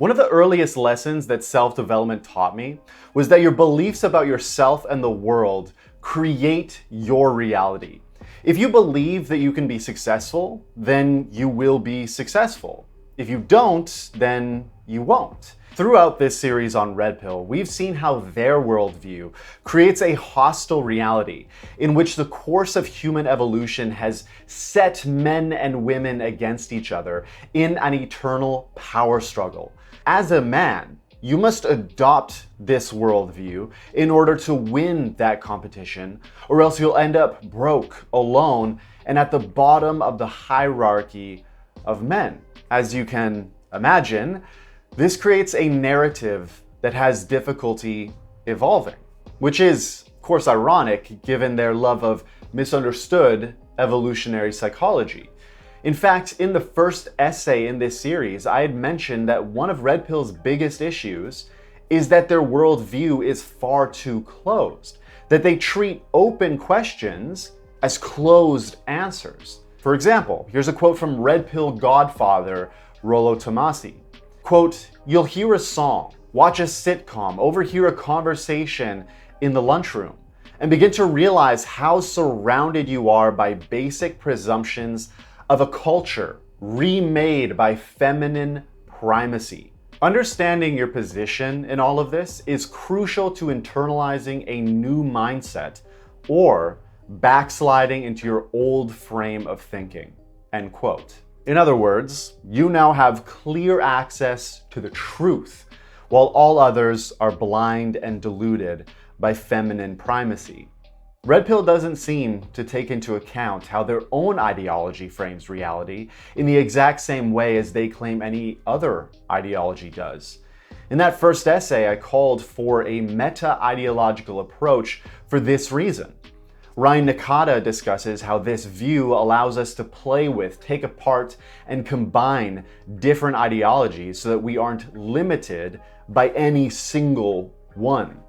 One of the earliest lessons that self-development taught me was that your beliefs about yourself and the world create your reality. If you believe that you can be successful, then you will be successful. If you don't, then you won't. Throughout this series on Red Pill, we've seen how their worldview creates a hostile reality in which the course of human evolution has set men and women against each other in an eternal power struggle. As a man, you must adopt this worldview in order to win that competition, or else you'll end up broke, alone, and at the bottom of the hierarchy of men. As you can imagine, this creates a narrative that has difficulty evolving, which is, of course, ironic given their love of misunderstood evolutionary psychology. In fact, in the first essay in this series, I had mentioned that one of Red Pill's biggest issues is that their worldview is far too closed, that they treat open questions as closed answers. For example, here's a quote from Red Pill godfather Rollo Tomassi. Quote, "You'll hear a song, watch a sitcom, overhear a conversation in the lunchroom, and begin to realize how surrounded you are by basic presumptions of a culture remade by feminine primacy. Understanding your position in all of this is crucial to internalizing a new mindset or backsliding into your old frame of thinking." End quote. In other words, you now have clear access to the truth, while all others are blind and deluded by feminine primacy. Red Pill doesn't seem to take into account how their own ideology frames reality in the exact same way as they claim any other ideology does. In that first essay, I called for a meta-ideological approach for this reason. Ryan Nakata discusses how this view allows us to play with, take apart, and combine different ideologies so that we aren't limited by any single one.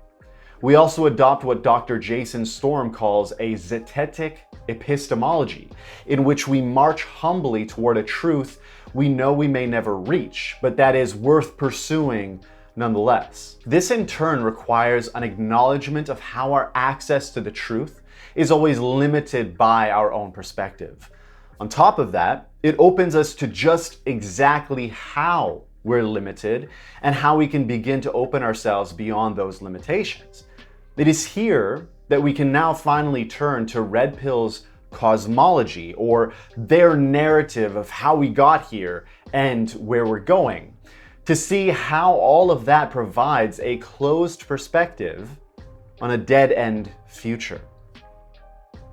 We also adopt what Dr. Jason Storm calls a zetetic epistemology, in which we march humbly toward a truth we know we may never reach, but that is worth pursuing nonetheless. This in turn requires an acknowledgement of how our access to the truth is always limited by our own perspective. On top of that, it opens us to just exactly how we're limited and how we can begin to open ourselves beyond those limitations. It is here that we can now finally turn to Red Pill's cosmology, or their narrative of how we got here and where we're going, to see how all of that provides a closed perspective on a dead-end future.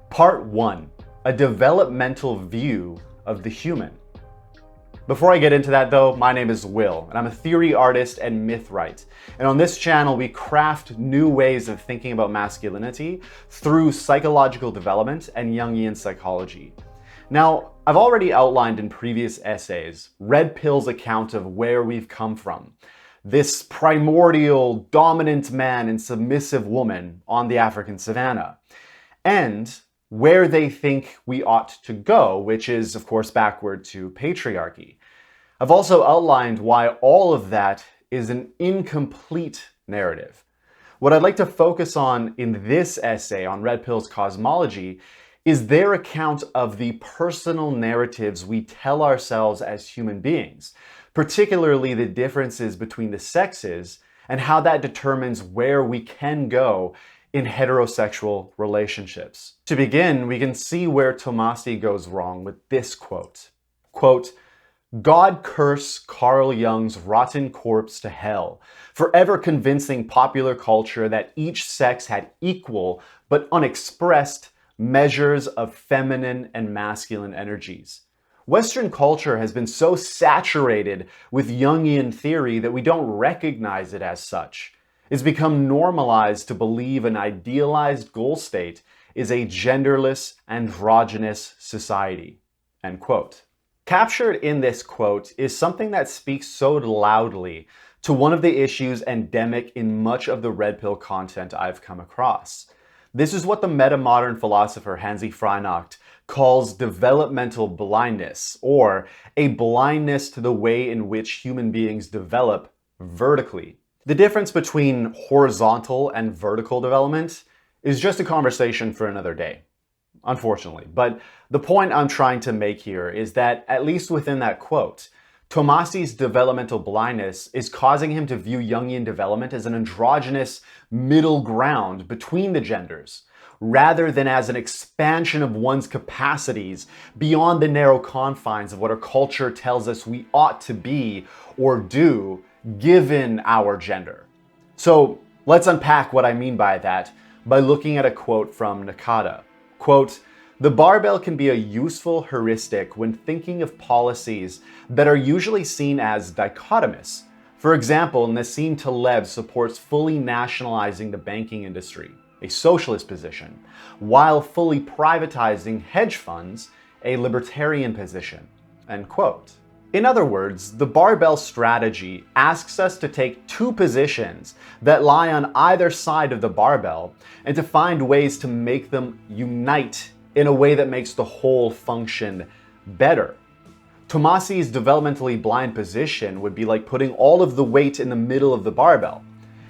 Part 1, a developmental view of the human. Before I get into that though, my name is Will, and I'm a theory artist and mythwriter. And on this channel, we craft new ways of thinking about masculinity through psychological development and Jungian psychology. Now, I've already outlined in previous essays Red Pill's account of where we've come from. This primordial, dominant man and submissive woman on the African savanna. And where they think we ought to go, which is, of course, backward to patriarchy. I've also outlined why all of that is an incomplete narrative. What I'd like to focus on in this essay on Red Pill's cosmology is their account of the personal narratives we tell ourselves as human beings, particularly the differences between the sexes and how that determines where we can go in heterosexual relationships. To begin, we can see where Tomassi goes wrong with this quote. Quote, "God curse Carl Jung's rotten corpse to hell, forever convincing popular culture that each sex had equal but unexpressed measures of feminine and masculine energies. Western culture has been so saturated with Jungian theory that we don't recognize it as such. It's become normalized to believe an idealized goal state is a genderless, androgynous society." End quote. Captured in this quote is something that speaks so loudly to one of the issues endemic in much of the Red Pill content I've come across. This is what the meta-modern philosopher Hansi Freinacht calls developmental blindness, or a blindness to the way in which human beings develop vertically. The difference between horizontal and vertical development is just a conversation for another day, unfortunately. But the point I'm trying to make here is that, at least within that quote, Tomassi's developmental blindness is causing him to view Jungian development as an androgynous middle ground between the genders, rather than as an expansion of one's capacities beyond the narrow confines of what our culture tells us we ought to be or do given our gender. So let's unpack what I mean by that by looking at a quote from Nakata. Quote, "The barbell can be a useful heuristic when thinking of policies that are usually seen as dichotomous. For example, Nassim Taleb supports fully nationalizing the banking industry, a socialist position, while fully privatizing hedge funds, a libertarian position." End quote. In other words, the barbell strategy asks us to take two positions that lie on either side of the barbell and to find ways to make them unite in a way that makes the whole function better. Tomassi's developmentally blind position would be like putting all of the weight in the middle of the barbell.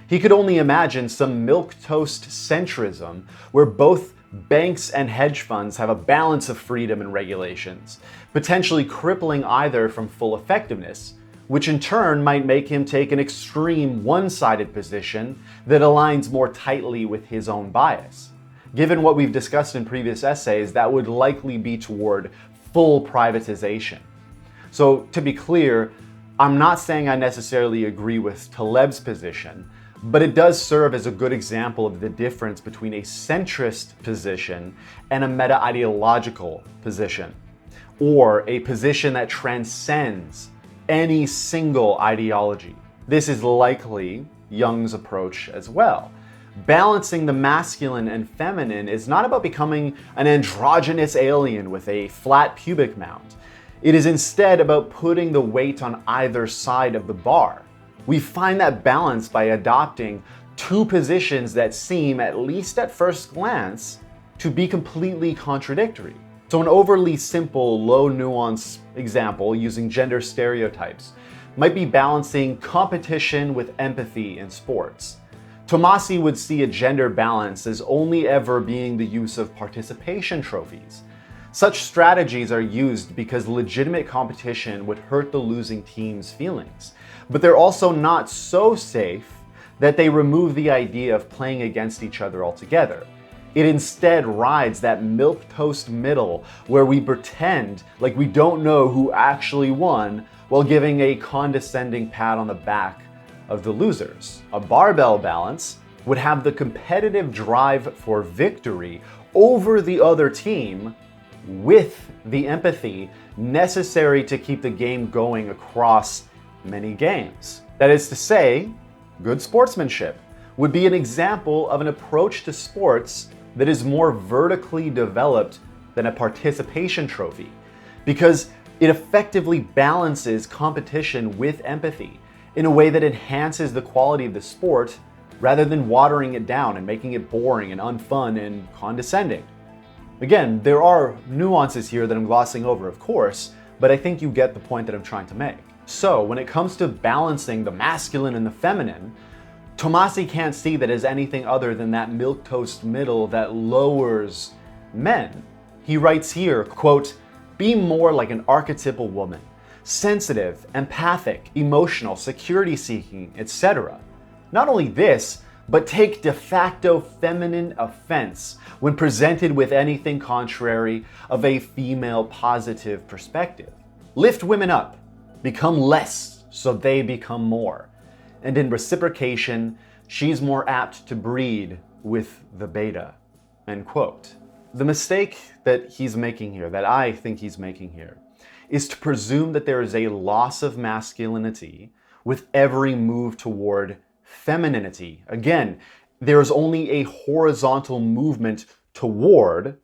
He could only imagine some milquetoast centrism where both banks and hedge funds have a balance of freedom and regulations, potentially crippling either from full effectiveness, which in turn might make him take an extreme one-sided position that aligns more tightly with his own bias. Given what we've discussed in previous essays, that would likely be toward full privatization. So to be clear, I'm not saying I necessarily agree with Taleb's position, but it does serve as a good example of the difference between a centrist position and a meta-ideological position, or a position that transcends any single ideology. This is likely Jung's approach as well. Balancing the masculine and feminine is not about becoming an androgynous alien with a flat pubic mound. It is instead about putting the weight on either side of the bar. We find that balance by adopting two positions that seem, at least at first glance, to be completely contradictory. So an overly simple, low nuance example using gender stereotypes might be balancing competition with empathy in sports. Tomassi would see a gender balance as only ever being the use of participation trophies. Such strategies are used because legitimate competition would hurt the losing team's feelings, but they're also not so safe that they remove the idea of playing against each other altogether. It instead rides that milquetoast middle where we pretend like we don't know who actually won while giving a condescending pat on the back of the losers. A barbell balance would have the competitive drive for victory over the other team with the empathy necessary to keep the game going across many games. That is to say, good sportsmanship would be an example of an approach to sports that is more vertically developed than a participation trophy, because it effectively balances competition with empathy in a way that enhances the quality of the sport rather than watering it down and making it boring and unfun and condescending. Again, there are nuances here that I'm glossing over, of course, but I think you get the point that I'm trying to make. So when it comes to balancing the masculine and the feminine, Tomassi can't see that as anything other than that milquetoast middle that lowers men. He writes here, quote, "Be more like an archetypal woman, sensitive, empathic, emotional, security-seeking, etc. Not only this, but take de facto feminine offense when presented with anything contrary of a female positive perspective. Lift women up, become less so they become more. And in reciprocation, she's more apt to breed with the beta." End quote. The mistake that he's making here, that I think he's making here, is to presume that there is a loss of masculinity with every move toward femininity. Again, there's only a horizontal movement toward,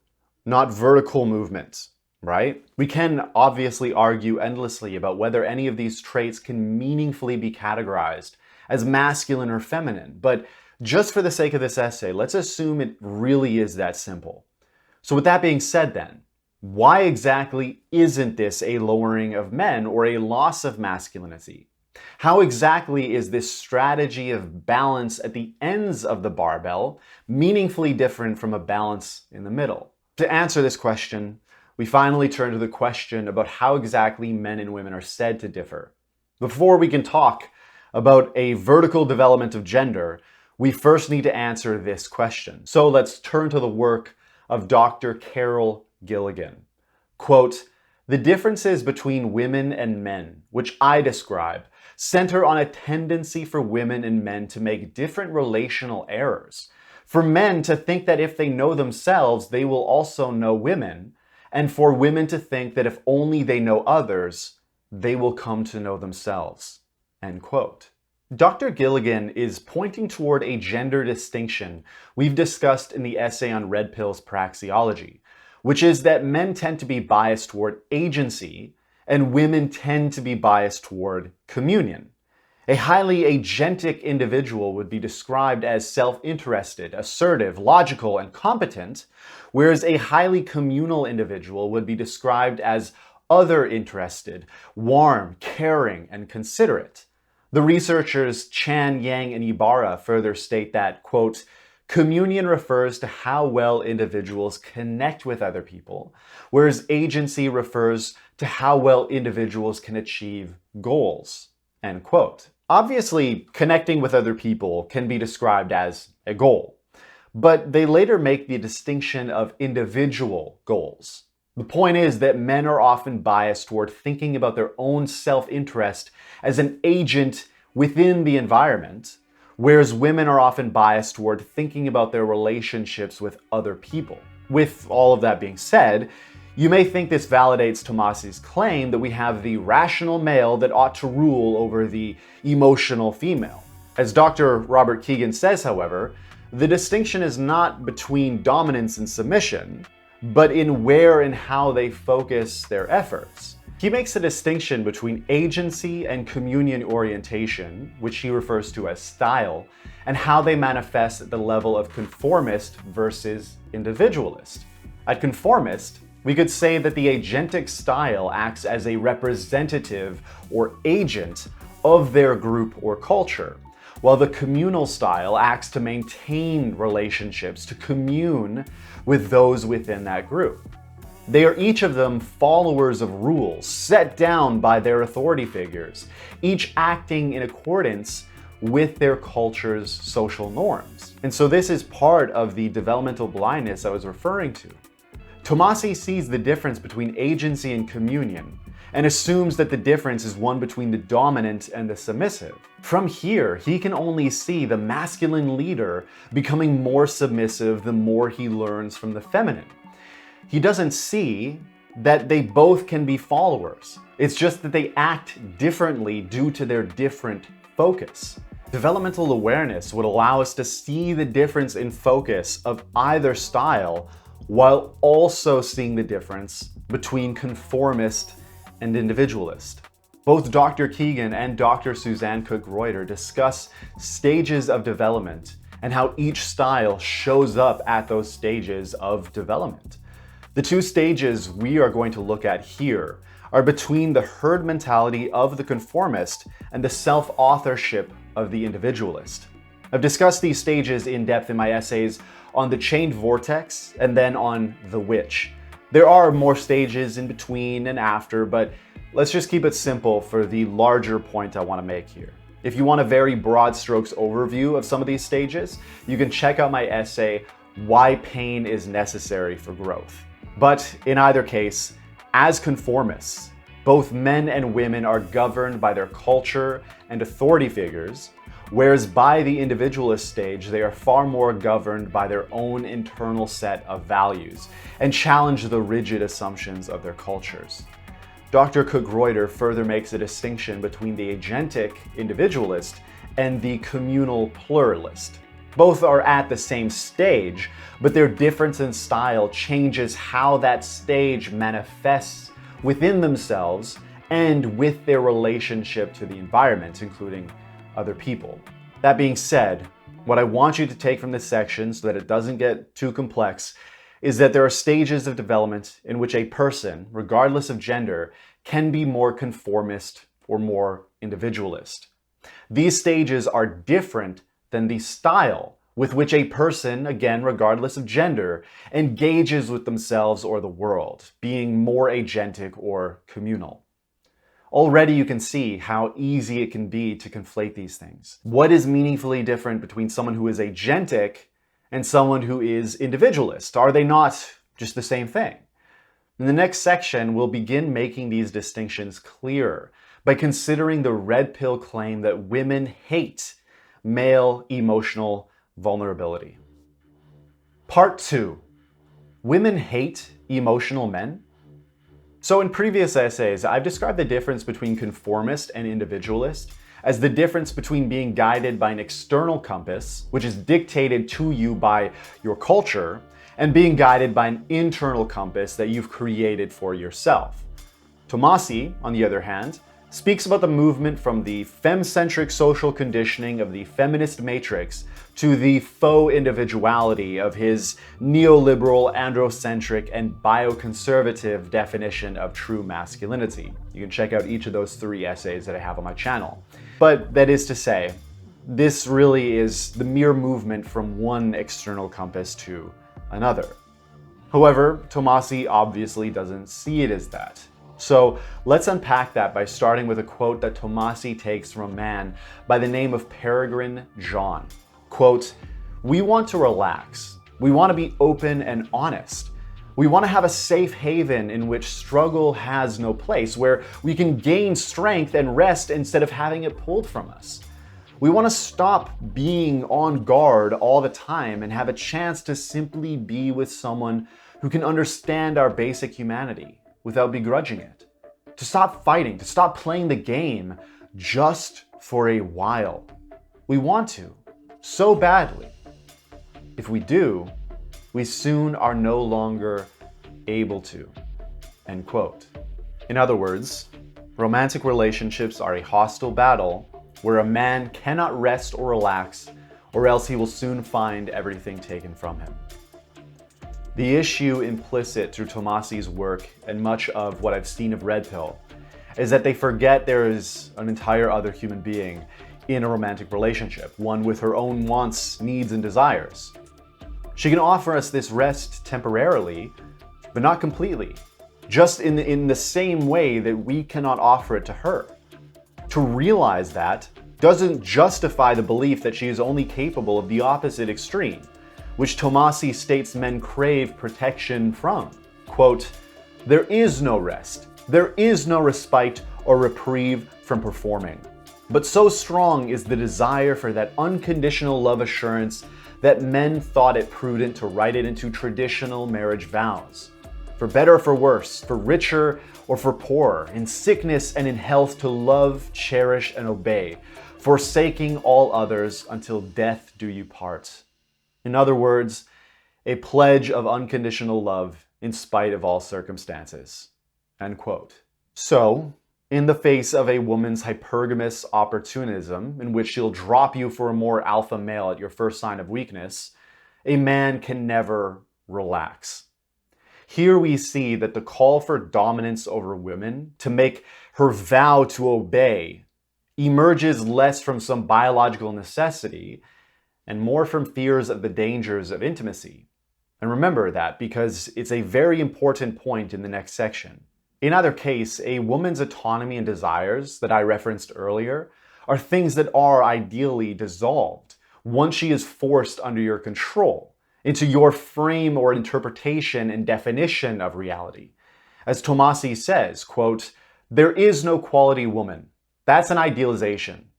not vertical movement, right? We can obviously argue endlessly about whether any of these traits can meaningfully be categorized as masculine or feminine, but just for the sake of this essay, let's assume it really is that simple. So with that being said then, Why exactly isn't this a lowering of men or a loss of masculinity? How exactly is this strategy of balance at the ends of the barbell meaningfully different from a balance in the middle? To answer this question, we finally turn to the question about how exactly men and women are said to differ. Before we can talk about a vertical development of gender, we first need to answer this question. So let's turn to the work of Dr. Carol Gilligan. Quote, "The differences between women and men, which I describe, center on a tendency for women and men to make different relational errors. For men to think that if they know themselves, they will also know women, and for women to think that if only they know others, they will come to know themselves." End quote. Dr. Gilligan is pointing toward a gender distinction we've discussed in the essay on Red Pill's praxeology, which is that men tend to be biased toward agency and women tend to be biased toward communion. A highly agentic individual would be described as self-interested, assertive, logical, and competent, whereas a highly communal individual would be described as other-interested, warm, caring, and considerate. The researchers Chan, Yang, and Ibarra further state that, quote, "Communion refers to how well individuals connect with other people, whereas agency refers to how well individuals can achieve goals." End quote. Obviously, connecting with other people can be described as a goal, but they later make the distinction of individual goals. The point is that men are often biased toward thinking about their own self-interest as an agent within the environment, whereas women are often biased toward thinking about their relationships with other people. With all of that being said, you may think this validates Tomassi's claim that we have the rational male that ought to rule over the emotional female. As Dr. Robert Keegan says, however, the distinction is not between dominance and submission, but in where and how they focus their efforts. He makes a distinction between agency and communion orientation, which he refers to as style, and how they manifest at the level of conformist versus individualist. At conformist, we could say that the agentic style acts as a representative or agent of their group or culture, while the communal style acts to maintain relationships, to commune with those within that group. They are each of them followers of rules set down by their authority figures, each acting in accordance with their culture's social norms. And so this is part of the developmental blindness I was referring to. Tomassi sees the difference between agency and communion and assumes that the difference is one between the dominant and the submissive. From here, he can only see the masculine leader becoming more submissive the more he learns from the feminine. He doesn't see that they both can be followers. It's just that they act differently due to their different focus. Developmental awareness would allow us to see the difference in focus of either style while also seeing the difference between conformist and individualist. Both Dr. Keegan and Dr. Suzanne Cook-Reuter discuss stages of development and how each style shows up at those stages of development. The two stages we are going to look at here are between the herd mentality of the conformist and the self-authorship of the individualist. I've discussed these stages in depth in my essays on the chained vortex and then on the witch. There are more stages in between and after, but let's just keep it simple for the larger point I want to make here. If you want a very broad strokes overview of some of these stages, you can check out my essay, Why Pain is Necessary for Growth. But in either case, as conformists, both men and women are governed by their culture and authority figures, whereas by the individualist stage, they are far more governed by their own internal set of values and challenge the rigid assumptions of their cultures. Dr. Cook-Reuter further makes a distinction between the agentic individualist and the communal pluralist. Both are at the same stage, but their difference in style changes how that stage manifests within themselves and with their relationship to the environment, including other people. That being said, what I want you to take from this section so that it doesn't get too complex is that there are stages of development in which a person, regardless of gender, can be more conformist or more individualist. These stages are different than the style with which a person, again regardless of gender, engages with themselves or the world, being more agentic or communal. Already you can see how easy it can be to conflate these things. What is meaningfully different between someone who is agentic and someone who is individualist? Are they not just the same thing? In the next section, we'll begin making these distinctions clearer by considering the red pill claim that women hate male emotional vulnerability. Part 2. Women hate emotional men? So in previous essays, I've described the difference between conformist and individualist as the difference between being guided by an external compass, which is dictated to you by your culture, and being guided by an internal compass that you've created for yourself. Tomassi, on the other hand, speaks about the movement from the femme-centric social conditioning of the feminist matrix to the faux individuality of his neoliberal, androcentric, and bioconservative definition of true masculinity. You can check out each of those 3 essays that I have on my channel. But that is to say, this really is the mere movement from one external compass to another. However, Tomassi obviously doesn't see it as that. So let's unpack that by starting with a quote that Tomassi takes from a man by the name of Peregrine John. Quote, "We want to relax. We want to be open and honest. We want to have a safe haven in which struggle has no place, where we can gain strength and rest instead of having it pulled from us. We want to stop being on guard all the time and have a chance to simply be with someone who can understand our basic humanity without begrudging it. To stop fighting, to stop playing the game just for a while. We want to, so badly. If we do, we soon are no longer able to." End quote. In other words, romantic relationships are a hostile battle where a man cannot rest or relax, or else he will soon find everything taken from him. The issue implicit through Tomassi's work and much of what I've seen of Red Pill is that they forget there is an entire other human being in a romantic relationship, one with her own wants, needs, and desires. She can offer us this rest temporarily, but not completely, just in the same way that we cannot offer it to her. To realize that doesn't justify the belief that she is only capable of the opposite extreme, which Tomassi states men crave protection from. Quote, "There is no rest, there is no respite or reprieve from performing. But so strong is the desire for that unconditional love assurance that men thought it prudent to write it into traditional marriage vows. For better or for worse, for richer or for poorer, in sickness and in health to love, cherish, and obey, forsaking all others until death do you part." In other words, a pledge of unconditional love in spite of all circumstances. End quote. So, in the face of a woman's hypergamous opportunism, in which she'll drop you for a more alpha male at your first sign of weakness, a man can never relax. Here we see that the call for dominance over women, to make her vow to obey, emerges less from some biological necessity and more from fears of the dangers of intimacy. And remember that because it's a very important point in the next section. In either case, a woman's autonomy and desires that I referenced earlier are things that are ideally dissolved once she is forced under your control, into your frame or interpretation and definition of reality. As Tomassi says, quote, "There is no quality woman. That's an idealization.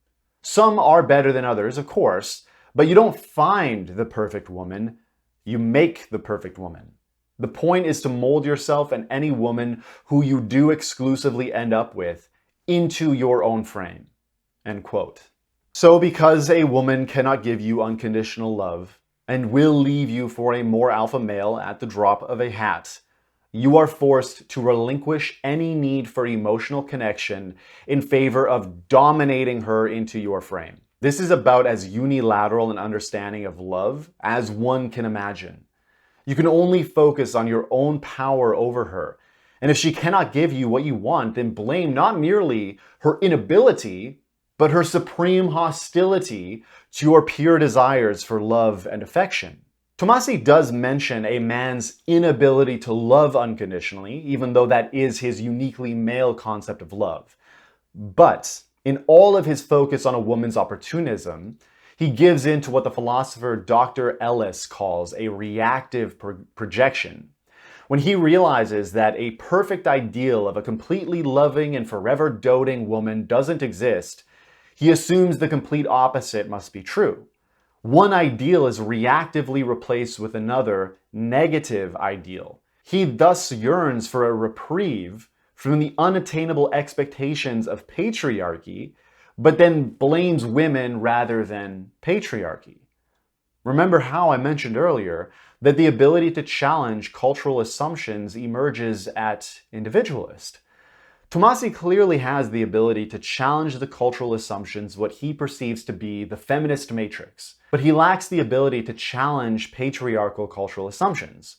Some are better than others, of course, but you don't find the perfect woman, you make the perfect woman. The point is to mold yourself and any woman who you do exclusively end up with into your own frame." End quote. So because a woman cannot give you unconditional love and will leave you for a more alpha male at the drop of a hat, you are forced to relinquish any need for emotional connection in favor of dominating her into your frame. This is about as unilateral an understanding of love as one can imagine. You can only focus on your own power over her. And if she cannot give you what you want, then blame not merely her inability, but her supreme hostility to your pure desires for love and affection. Tomassi does mention a man's inability to love unconditionally, even though that is his uniquely male concept of love. But in all of his focus on a woman's opportunism, he gives in to what the philosopher Dr. Ellis calls a reactive projection. When he realizes that a perfect ideal of a completely loving and forever doting woman doesn't exist, he assumes the complete opposite must be true. One ideal is reactively replaced with another negative ideal. He thus yearns for a reprieve from the unattainable expectations of patriarchy, but then blames women rather than patriarchy. Remember how I mentioned earlier that the ability to challenge cultural assumptions emerges at individualist. Tomassi clearly has the ability to challenge the cultural assumptions, what he perceives to be the feminist matrix, but he lacks the ability to challenge patriarchal cultural assumptions.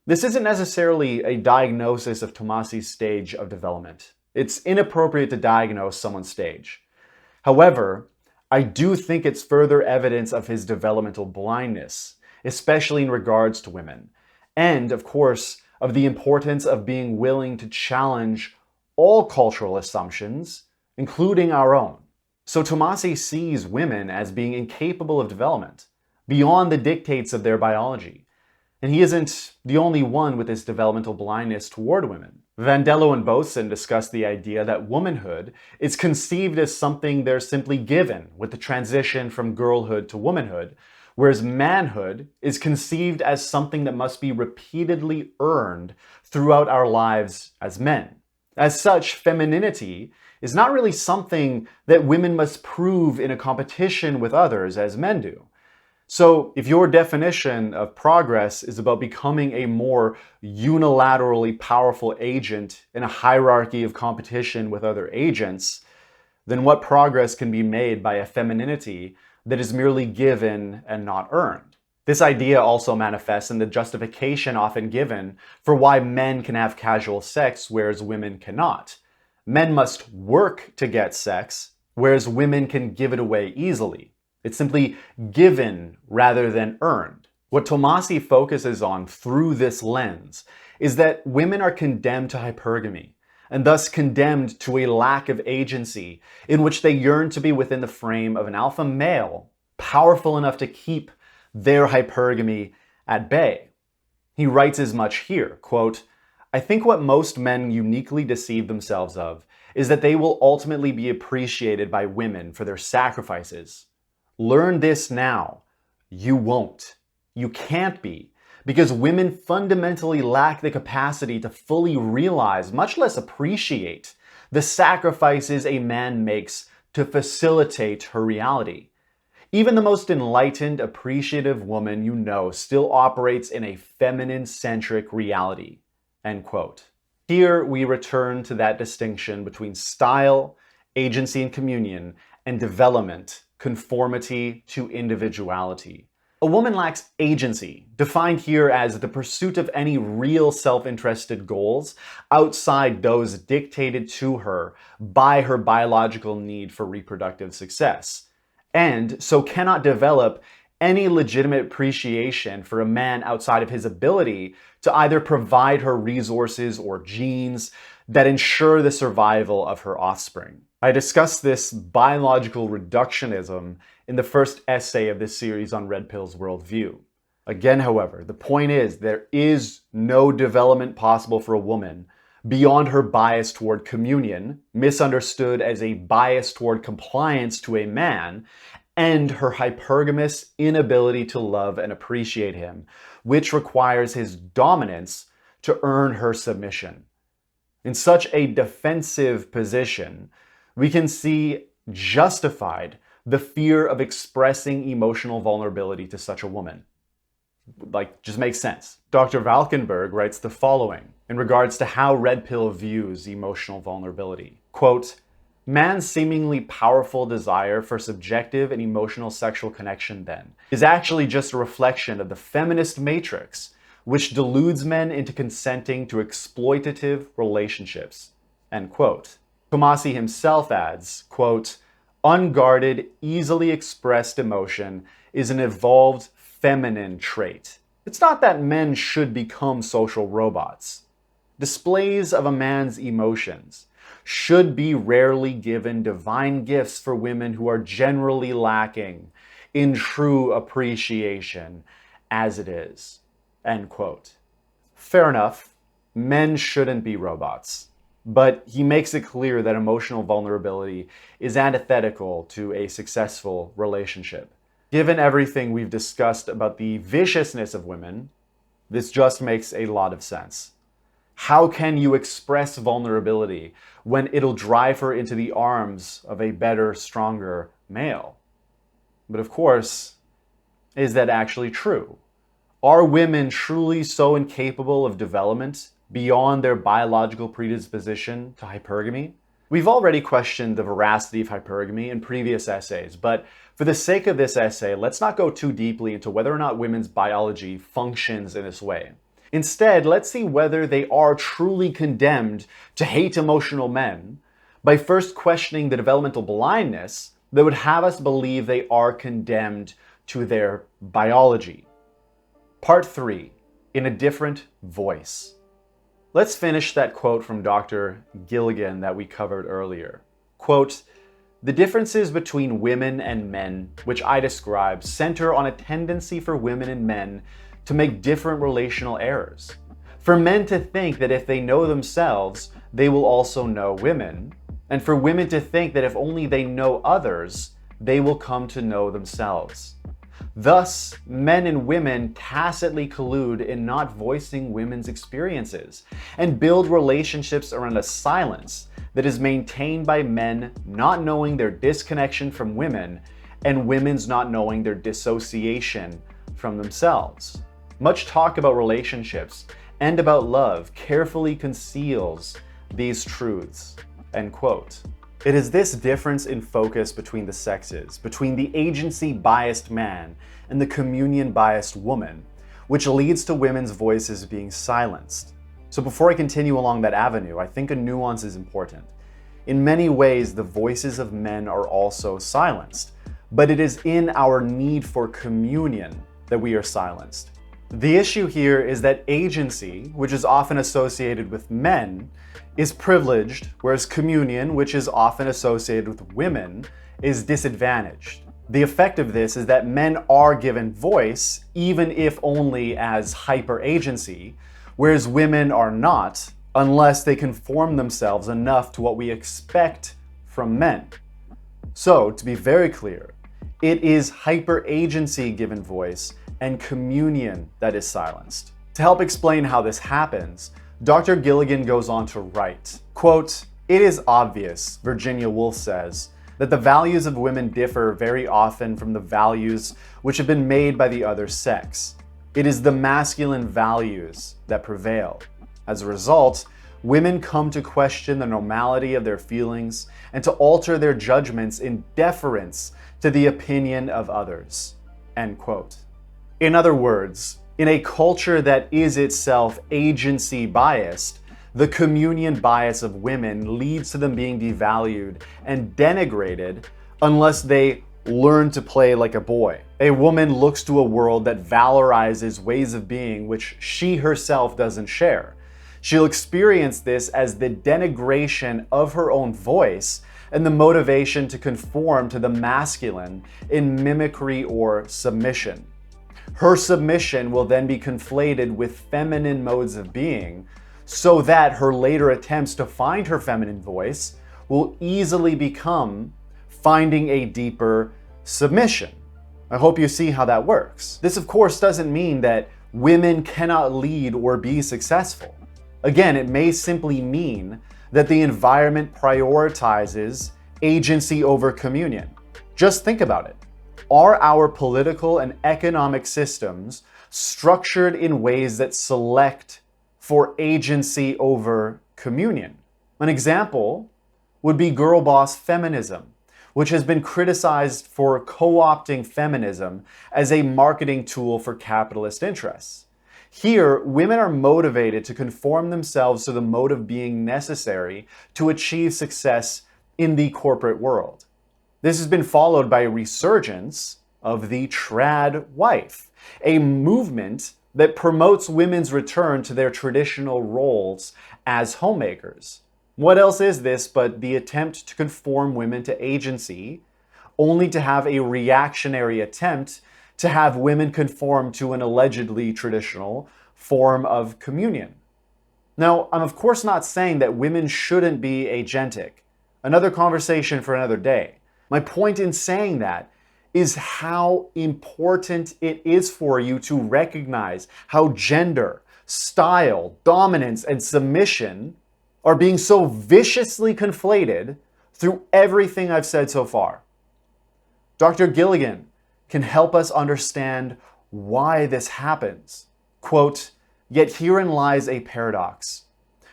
This isn't necessarily a diagnosis of Tomassi's stage of development. It's inappropriate to diagnose someone's stage. However, I do think it's further evidence of his developmental blindness, especially in regards to women, and, of course, of the importance of being willing to challenge all cultural assumptions, including our own. So Tomassi sees women as being incapable of development, beyond the dictates of their biology. And he isn't the only one with this developmental blindness toward women. Vandello and Boson discuss the idea that womanhood is conceived as something they're simply given with the transition from girlhood to womanhood, whereas manhood is conceived as something that must be repeatedly earned throughout our lives as men. As such, femininity is not really something that women must prove in a competition with others as men do. So if your definition of progress is about becoming a more unilaterally powerful agent in a hierarchy of competition with other agents, then what progress can be made by a femininity that is merely given and not earned? This idea also manifests in the justification often given for why men can have casual sex, whereas women cannot. Men must work to get sex, whereas women can give it away easily. It's simply given rather than earned. What Tomassi focuses on through this lens is that women are condemned to hypergamy, and thus condemned to a lack of agency in which they yearn to be within the frame of an alpha male, powerful enough to keep their hypergamy at bay. He writes as much here, quote, "I think what most men uniquely deceive themselves of is that they will ultimately be appreciated by women for their sacrifices. Learn this now. You won't. You can't be, because women fundamentally lack the capacity to fully realize, much less appreciate, the sacrifices a man makes to facilitate her reality. Even the most enlightened, appreciative woman you know still operates in a feminine-centric reality." End quote. Here we return to that distinction between style, agency and communion, and development, conformity to individuality. A woman lacks agency, defined here as the pursuit of any real self-interested goals outside those dictated to her by her biological need for reproductive success, and so cannot develop any legitimate appreciation for a man outside of his ability to either provide her resources or genes that ensure the survival of her offspring. I discussed this biological reductionism in the first essay of this series on Red Pill's Worldview. Again, however, the point is there is no development possible for a woman beyond her bias toward communion, misunderstood as a bias toward compliance to a man, and her hypergamous inability to love and appreciate him, which requires his dominance to earn her submission. In such a defensive position, we can see justified the fear of expressing emotional vulnerability to such a woman. Just makes sense. Dr. Valkenburg writes the following in regards to how Red Pill views emotional vulnerability. Quote, "Man's seemingly powerful desire for subjective and emotional sexual connection, then, is actually just a reflection of the feminist matrix, which deludes men into consenting to exploitative relationships, end quote. Tomassi himself adds, quote, unguarded, easily expressed emotion is an evolved feminine trait. It's not that men should become social robots. Displays of a man's emotions should be rarely given divine gifts for women who are generally lacking in true appreciation as it is, end quote. Fair enough, men shouldn't be robots. But he makes it clear that emotional vulnerability is antithetical to a successful relationship. Given everything we've discussed about the viciousness of women, this just makes a lot of sense. How can you express vulnerability when it'll drive her into the arms of a better, stronger male? But of course, is that actually true? Are women truly so incapable of development beyond their biological predisposition to hypergamy? We've already questioned the veracity of hypergamy in previous essays, but for the sake of this essay, let's not go too deeply into whether or not women's biology functions in this way. Instead, let's see whether they are truly condemned to hate emotional men by first questioning the developmental blindness that would have us believe they are condemned to their biology. Part 3, in a different voice. Let's finish that quote from Dr. Gilligan that we covered earlier. Quote, the differences between women and men, which I describe, center on a tendency for women and men to make different relational errors. For men to think that if they know themselves, they will also know women, and for women to think that if only they know others, they will come to know themselves. Thus, men and women tacitly collude in not voicing women's experiences and build relationships around a silence that is maintained by men not knowing their disconnection from women and women's not knowing their dissociation from themselves. Much talk about relationships and about love carefully conceals these truths, end quote. It is this difference in focus between the sexes, between the agency-biased man and the communion-biased woman, which leads to women's voices being silenced. So before I continue along that avenue, I think a nuance is important. In many ways, the voices of men are also silenced, but it is in our need for communion that we are silenced. The issue here is that agency, which is often associated with men, is privileged, whereas communion, which is often associated with women, is disadvantaged. The effect of this is that men are given voice, even if only as hyper-agency, whereas women are not, unless they conform themselves enough to what we expect from men. So, to be very clear, it is hyper-agency given voice and communion that is silenced. To help explain how this happens, Dr. Gilligan goes on to write, quote, it is obvious, Virginia Woolf says, that the values of women differ very often from the values which have been made by the other sex. It is the masculine values that prevail. As a result, women come to question the normality of their feelings and to alter their judgments in deference to the opinion of others, end quote. In other words, in a culture that is itself agency biased, the communion bias of women leads to them being devalued and denigrated unless they learn to play like a boy. A woman looks to a world that valorizes ways of being which she herself doesn't share. She'll experience this as the denigration of her own voice and the motivation to conform to the masculine in mimicry or submission. Her submission will then be conflated with feminine modes of being, so that her later attempts to find her feminine voice will easily become finding a deeper submission. I hope you see how that works. This, of course, doesn't mean that women cannot lead or be successful. Again, it may simply mean that the environment prioritizes agency over communion. Just think about it. Are our political and economic systems structured in ways that select for agency over communion? An example would be girl boss feminism, which has been criticized for co-opting feminism as a marketing tool for capitalist interests. Here, women are motivated to conform themselves to the mode of being necessary to achieve success in the corporate world. This has been followed by a resurgence of the trad wife, a movement that promotes women's return to their traditional roles as homemakers. What else is this but the attempt to conform women to agency, only to have a reactionary attempt to have women conform to an allegedly traditional form of communion? Now, I'm of course not saying that women shouldn't be agentic. Another conversation for another day. My point in saying that is how important it is for you to recognize how gender, style, dominance, and submission are being so viciously conflated through everything I've said so far. Dr. Gilligan can help us understand why this happens. Quote, "Yet herein lies a paradox.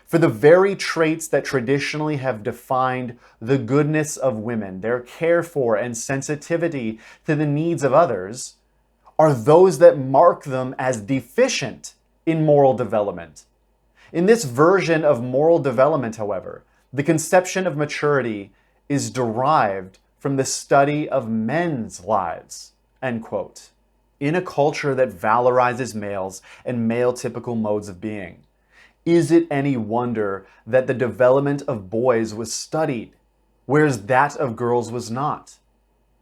For the very traits that traditionally have defined the goodness of women, their care for and sensitivity to the needs of others, are those that mark them as deficient in moral development. In this version of moral development, however, the conception of maturity is derived from the study of men's lives." End quote. In a culture that valorizes males and male-typical modes of being, is it any wonder that the development of boys was studied, whereas that of girls was not?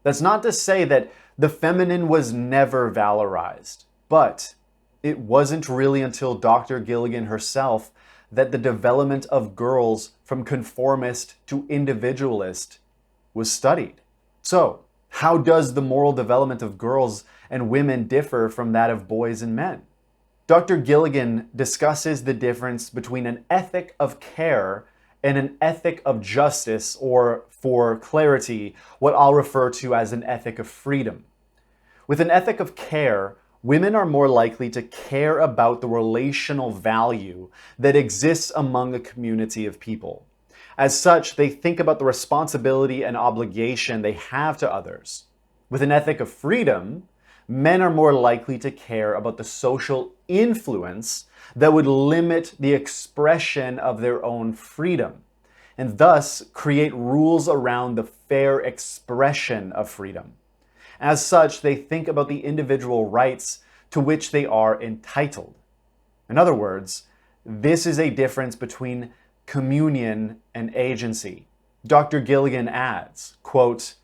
That's not to say that the feminine was never valorized, but it wasn't really until Dr. Gilligan herself that the development of girls from conformist to individualist was studied. So, how does the moral development of girls and women differ from that of boys and men? Dr. Gilligan discusses the difference between an ethic of care and an ethic of justice, or for clarity, what I'll refer to as an ethic of freedom. With an ethic of care, women are more likely to care about the relational value that exists among a community of people. As such, they think about the responsibility and obligation they have to others. With an ethic of freedom, men are more likely to care about the social influence that would limit the expression of their own freedom, and thus create rules around the fair expression of freedom. As such, they think about the individual rights to which they are entitled. In other words, this is a difference between communion and agency. Dr. Gilligan adds, quote,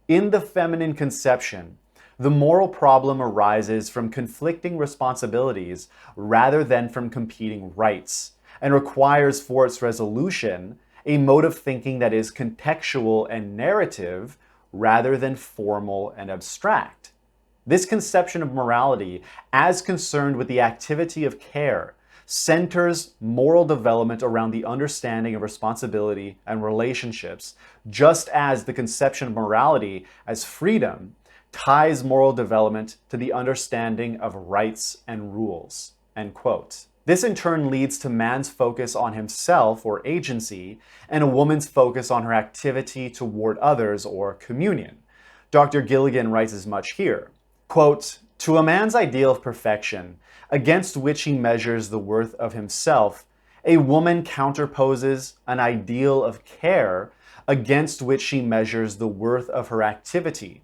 "In the feminine conception, the moral problem arises from conflicting responsibilities rather than from competing rights, and requires for its resolution a mode of thinking that is contextual and narrative rather than formal and abstract. This conception of morality, as concerned with the activity of care, centers moral development around the understanding of responsibility and relationships, just as the conception of morality as freedom ties moral development to the understanding of rights and rules." End quote. This in turn leads to man's focus on himself, or agency, and a woman's focus on her activity toward others, or communion. Dr. Gilligan writes as much here. Quote, "To a man's ideal of perfection, against which he measures the worth of himself, a woman counterposes an ideal of care against which she measures the worth of her activity.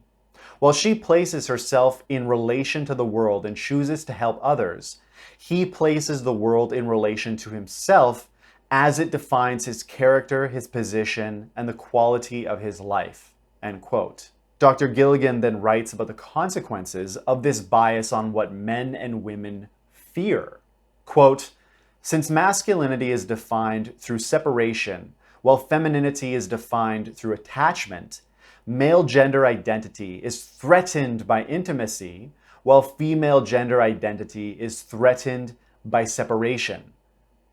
While she places herself in relation to the world and chooses to help others, he places the world in relation to himself as it defines his character, his position, and the quality of his life." End quote. Dr. Gilligan then writes about the consequences of this bias on what men and women fear. Quote, "Since masculinity is defined through separation, while femininity is defined through attachment, male gender identity is threatened by intimacy, while female gender identity is threatened by separation.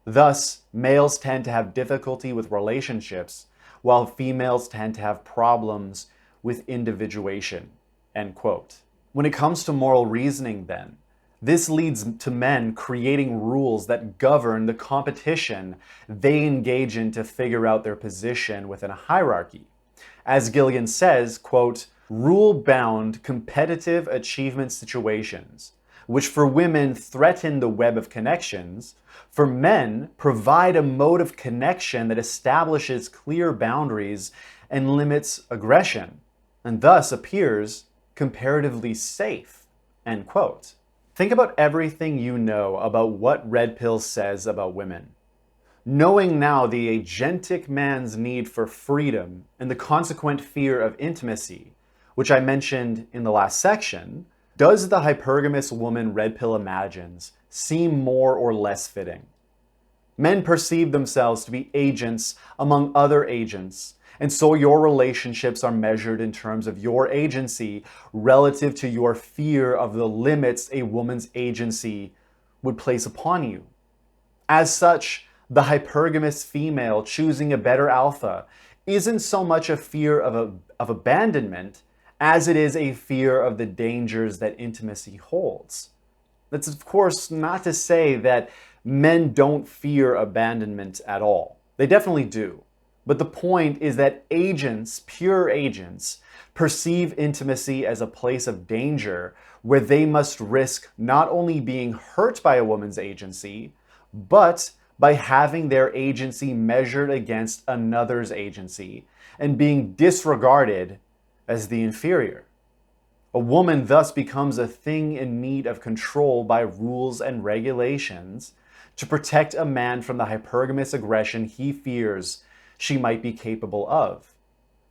Thus, males tend to have difficulty with relationships, while females tend to have problems with individuation." End quote. When it comes to moral reasoning, then, this leads to men creating rules that govern the competition they engage in to figure out their position within a hierarchy. As Gilligan says, quote, "Rule-bound competitive achievement situations, which for women threaten the web of connections, for men provide a mode of connection that establishes clear boundaries and limits aggression, and thus appears comparatively safe, end quote. Think about everything you know about what Red Pill says about women. Knowing now the agentic man's need for freedom and the consequent fear of intimacy, which I mentioned in the last section, does the hypergamous woman Red Pill imagines seem more or less fitting? Men perceive themselves to be agents among other agents, and so your relationships are measured in terms of your agency relative to your fear of the limits a woman's agency would place upon you. As such, the hypergamous female choosing a better alpha isn't so much a fear of abandonment as it is a fear of the dangers that intimacy holds. That's of course not to say that men don't fear abandonment at all. They definitely do. But the point is that agents, pure agents, perceive intimacy as a place of danger where they must risk not only being hurt by a woman's agency, but by having their agency measured against another's agency and being disregarded as the inferior. A woman thus becomes a thing in need of control by rules and regulations to protect a man from the hypergamous aggression he fears she might be capable of.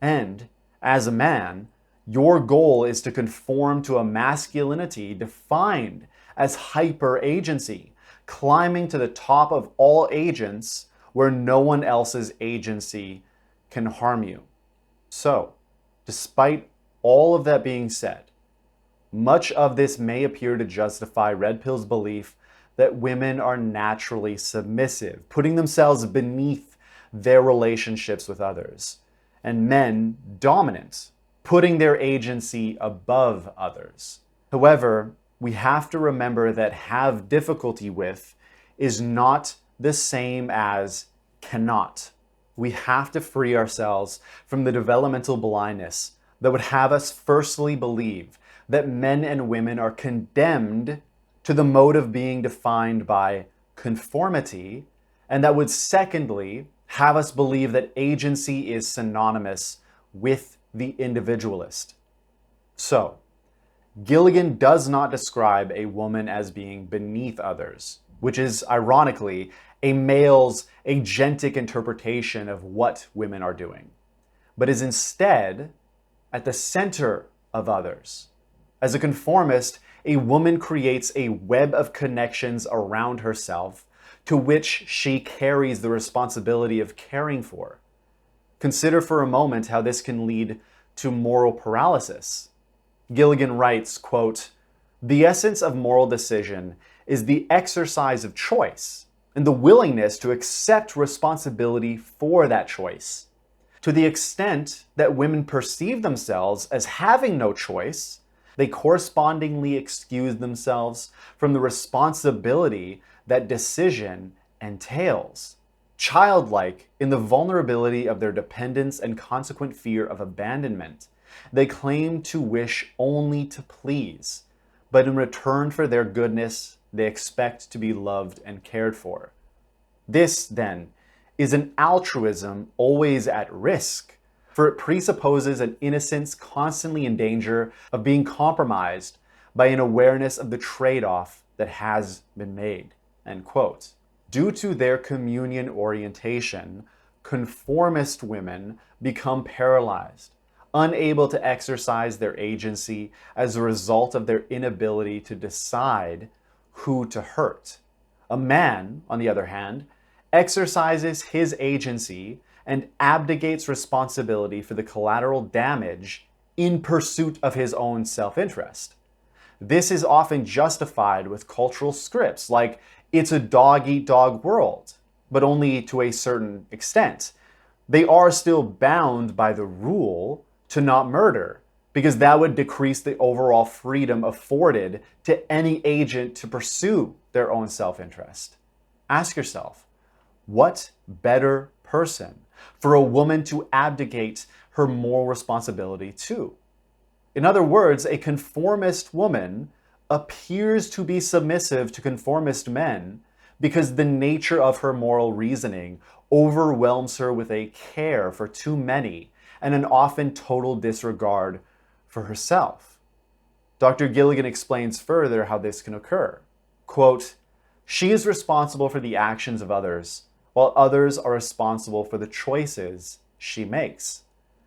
And, as a man, your goal is to conform to a masculinity defined as hyper-agency, climbing to the top of all agents where no one else's agency can harm you. So, despite all of that being said, much of this may appear to justify Red Pill's belief that women are naturally submissive, putting themselves beneath their relationships with others, and men dominant, putting their agency above others. However, we have to remember that have difficulty with is not the same as cannot. We have to free ourselves from the developmental blindness that would have us firstly believe that men and women are condemned to the mode of being defined by conformity, and that would secondly have us believe that agency is synonymous with the individualist. So, Gilligan does not describe a woman as being beneath others, which is, ironically, a male's agentic interpretation of what women are doing, but is instead at the center of others. As a conformist, a woman creates a web of connections around herself to which she carries the responsibility of caring for. Consider for a moment how this can lead to moral paralysis. Gilligan writes, quote, "The essence of moral decision is the exercise of choice and the willingness to accept responsibility for that choice. To the extent that women perceive themselves as having no choice, they correspondingly excuse themselves from the responsibility that decision entails. Childlike in the vulnerability of their dependence and consequent fear of abandonment, they claim to wish only to please, but in return for their goodness, they expect to be loved and cared for. This, then, is an altruism always at risk, for it presupposes an innocence constantly in danger of being compromised by an awareness of the trade-off that has been made." End quote. Due to their communion orientation, conformist women become paralyzed, unable to exercise their agency as a result of their inability to decide who to hurt. A man, on the other hand, exercises his agency and abdicates responsibility for the collateral damage in pursuit of his own self-interest. This is often justified with cultural scripts like, "It's a dog-eat-dog world," but only to a certain extent. They are still bound by the rule to not murder, because that would decrease the overall freedom afforded to any agent to pursue their own self-interest. Ask yourself, what better person for a woman to abdicate her moral responsibility to? In other words, a conformist woman appears to be submissive to conformist men because the nature of her moral reasoning overwhelms her with a care for too many and an often total disregard for herself. Dr. Gilligan explains further how this can occur. Quote, "She is responsible for the actions of others, while others are responsible for the choices she makes.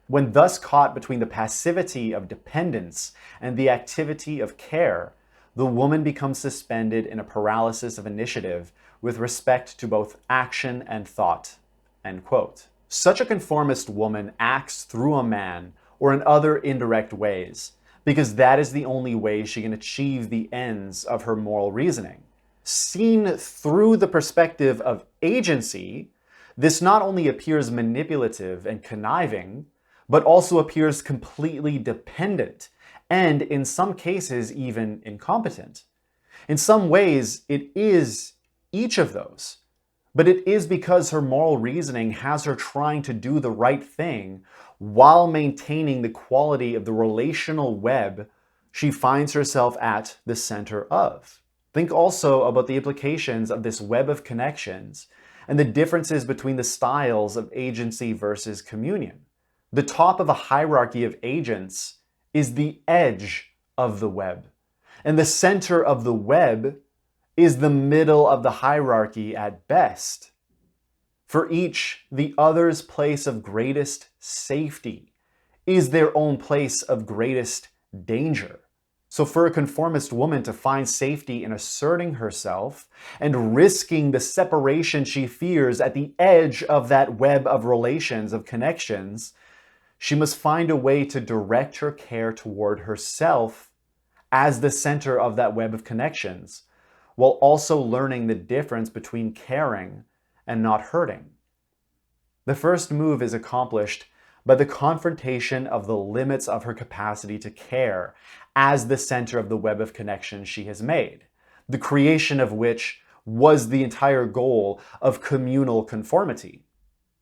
When thus caught between the passivity of dependence and the activity of care, the woman becomes suspended in a paralysis of initiative with respect to both action and thought." End quote. Such a conformist woman acts through a man or in other indirect ways, because that is the only way she can achieve the ends of her moral reasoning. Seen through the perspective of agency, this not only appears manipulative and conniving, but also appears completely dependent, and in some cases even incompetent. In some ways, it is each of those, but it is because her moral reasoning has her trying to do the right thing while maintaining the quality of the relational web she finds herself at the center of. Think also about the implications of this web of connections and the differences between the styles of agency versus communion. The top of a hierarchy of agents is the edge of the web, and the center of the web is the middle of the hierarchy at best. For each, the other's place of greatest safety is their own place of greatest danger. So for a conformist woman to find safety in asserting herself and risking the separation she fears at the edge of that web of relations, of connections, she must find a way to direct her care toward herself as the center of that web of connections, while also learning the difference between caring and not hurting. The first move is accomplished by the confrontation of the limits of her capacity to care as the center of the web of connections she has made, the creation of which was the entire goal of communal conformity.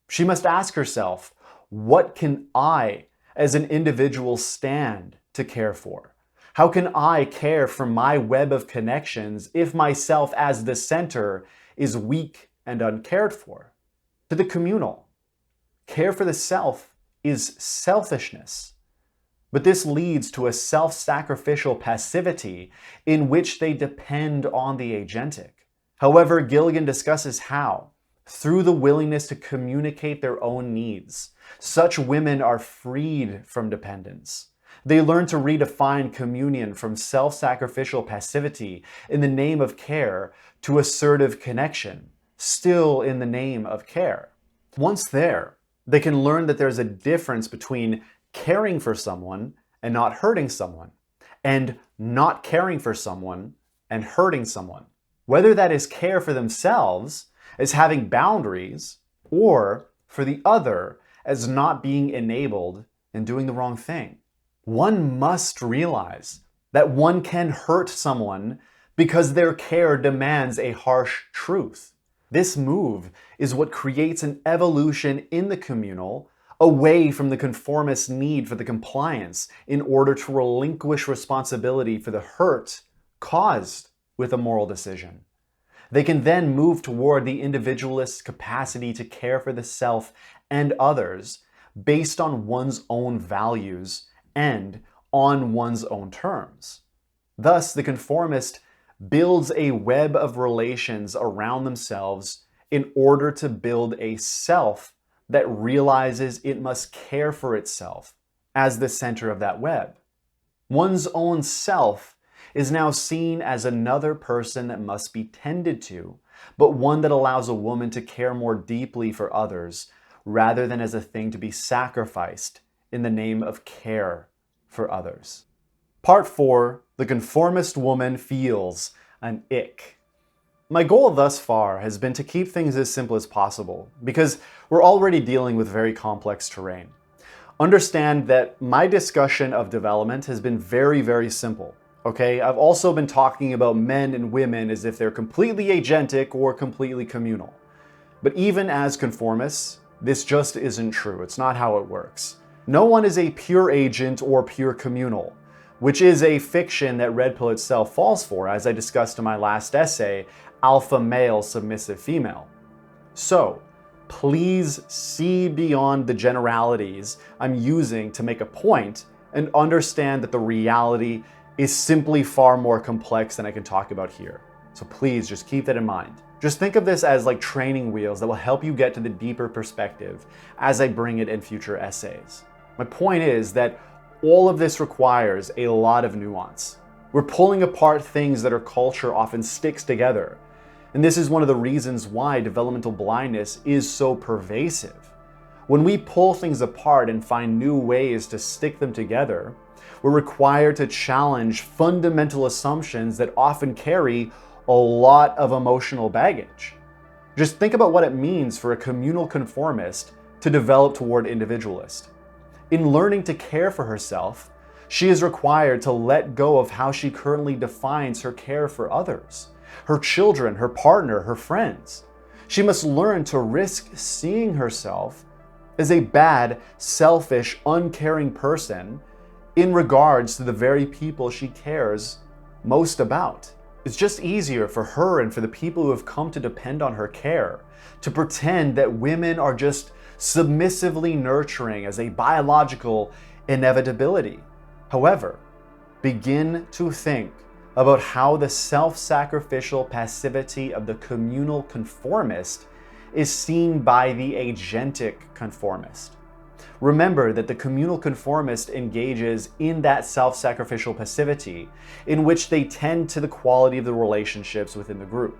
She must ask herself, what can I, as an individual, stand to care for? How can I care for my web of connections if myself as the center is weak and uncared for? To the communal, care for the self is selfishness. But this leads to a self-sacrificial passivity in which they depend on the agentic. However, Gilligan discusses how, through the willingness to communicate their own needs, such women are freed from dependence. They learn to redefine communion from self-sacrificial passivity in the name of care to assertive connection, still in the name of care. Once there, they can learn that there's a difference between caring for someone and not hurting someone, and not caring for someone and hurting someone. Whether that is care for themselves as having boundaries, or for the other as not being enabled and doing the wrong thing. One must realize that one can hurt someone because their care demands a harsh truth. This move is what creates an evolution in the communal away from the conformist need for the compliance in order to relinquish responsibility for the hurt caused with a moral decision. They can then move toward the individualist's capacity to care for the self and others based on one's own values and on one's own terms. Thus, the conformist builds a web of relations around themselves in order to build a self that realizes it must care for itself as the center of that web. One's own self is now seen as another person that must be tended to, but one that allows a woman to care more deeply for others rather than as a thing to be sacrificed in the name of care for others. Part 4, the conformist woman feels an ick. My goal thus far has been to keep things as simple as possible because we're already dealing with very complex terrain. Understand that my discussion of development has been very, very simple. Okay, I've also been talking about men and women as if they're completely agentic or completely communal. But even as conformists, this just isn't true. It's not how it works. No one is a pure agent or pure communal. which is a fiction that Red Pill itself falls for, as I discussed in my last essay, Alpha Male, Submissive Female. So, please see beyond the generalities I'm using to make a point and understand that the reality is simply far more complex than I can talk about here. So please just keep that in mind. Just think of this as like training wheels that will help you get to the deeper perspective as I bring it in future essays. My point is that all of this requires a lot of nuance. We're pulling apart things that our culture often sticks together. And this is one of the reasons why developmental blindness is so pervasive. When we pull things apart and find new ways to stick them together, we're required to challenge fundamental assumptions that often carry a lot of emotional baggage. Just think about what it means for a communal conformist to develop toward individualist. In learning to care for herself, she is required to let go of how she currently defines her care for others, her children, her partner, her friends. She must learn to risk seeing herself as a bad, selfish, uncaring person in regards to the very people she cares most about. It's just easier for her and for the people who have come to depend on her care to pretend that women are just submissively nurturing as a biological inevitability. However, begin to think about how the self-sacrificial passivity of the communal conformist is seen by the agentic conformist. Remember that the communal conformist engages in that self-sacrificial passivity in which they tend to the quality of the relationships within the group.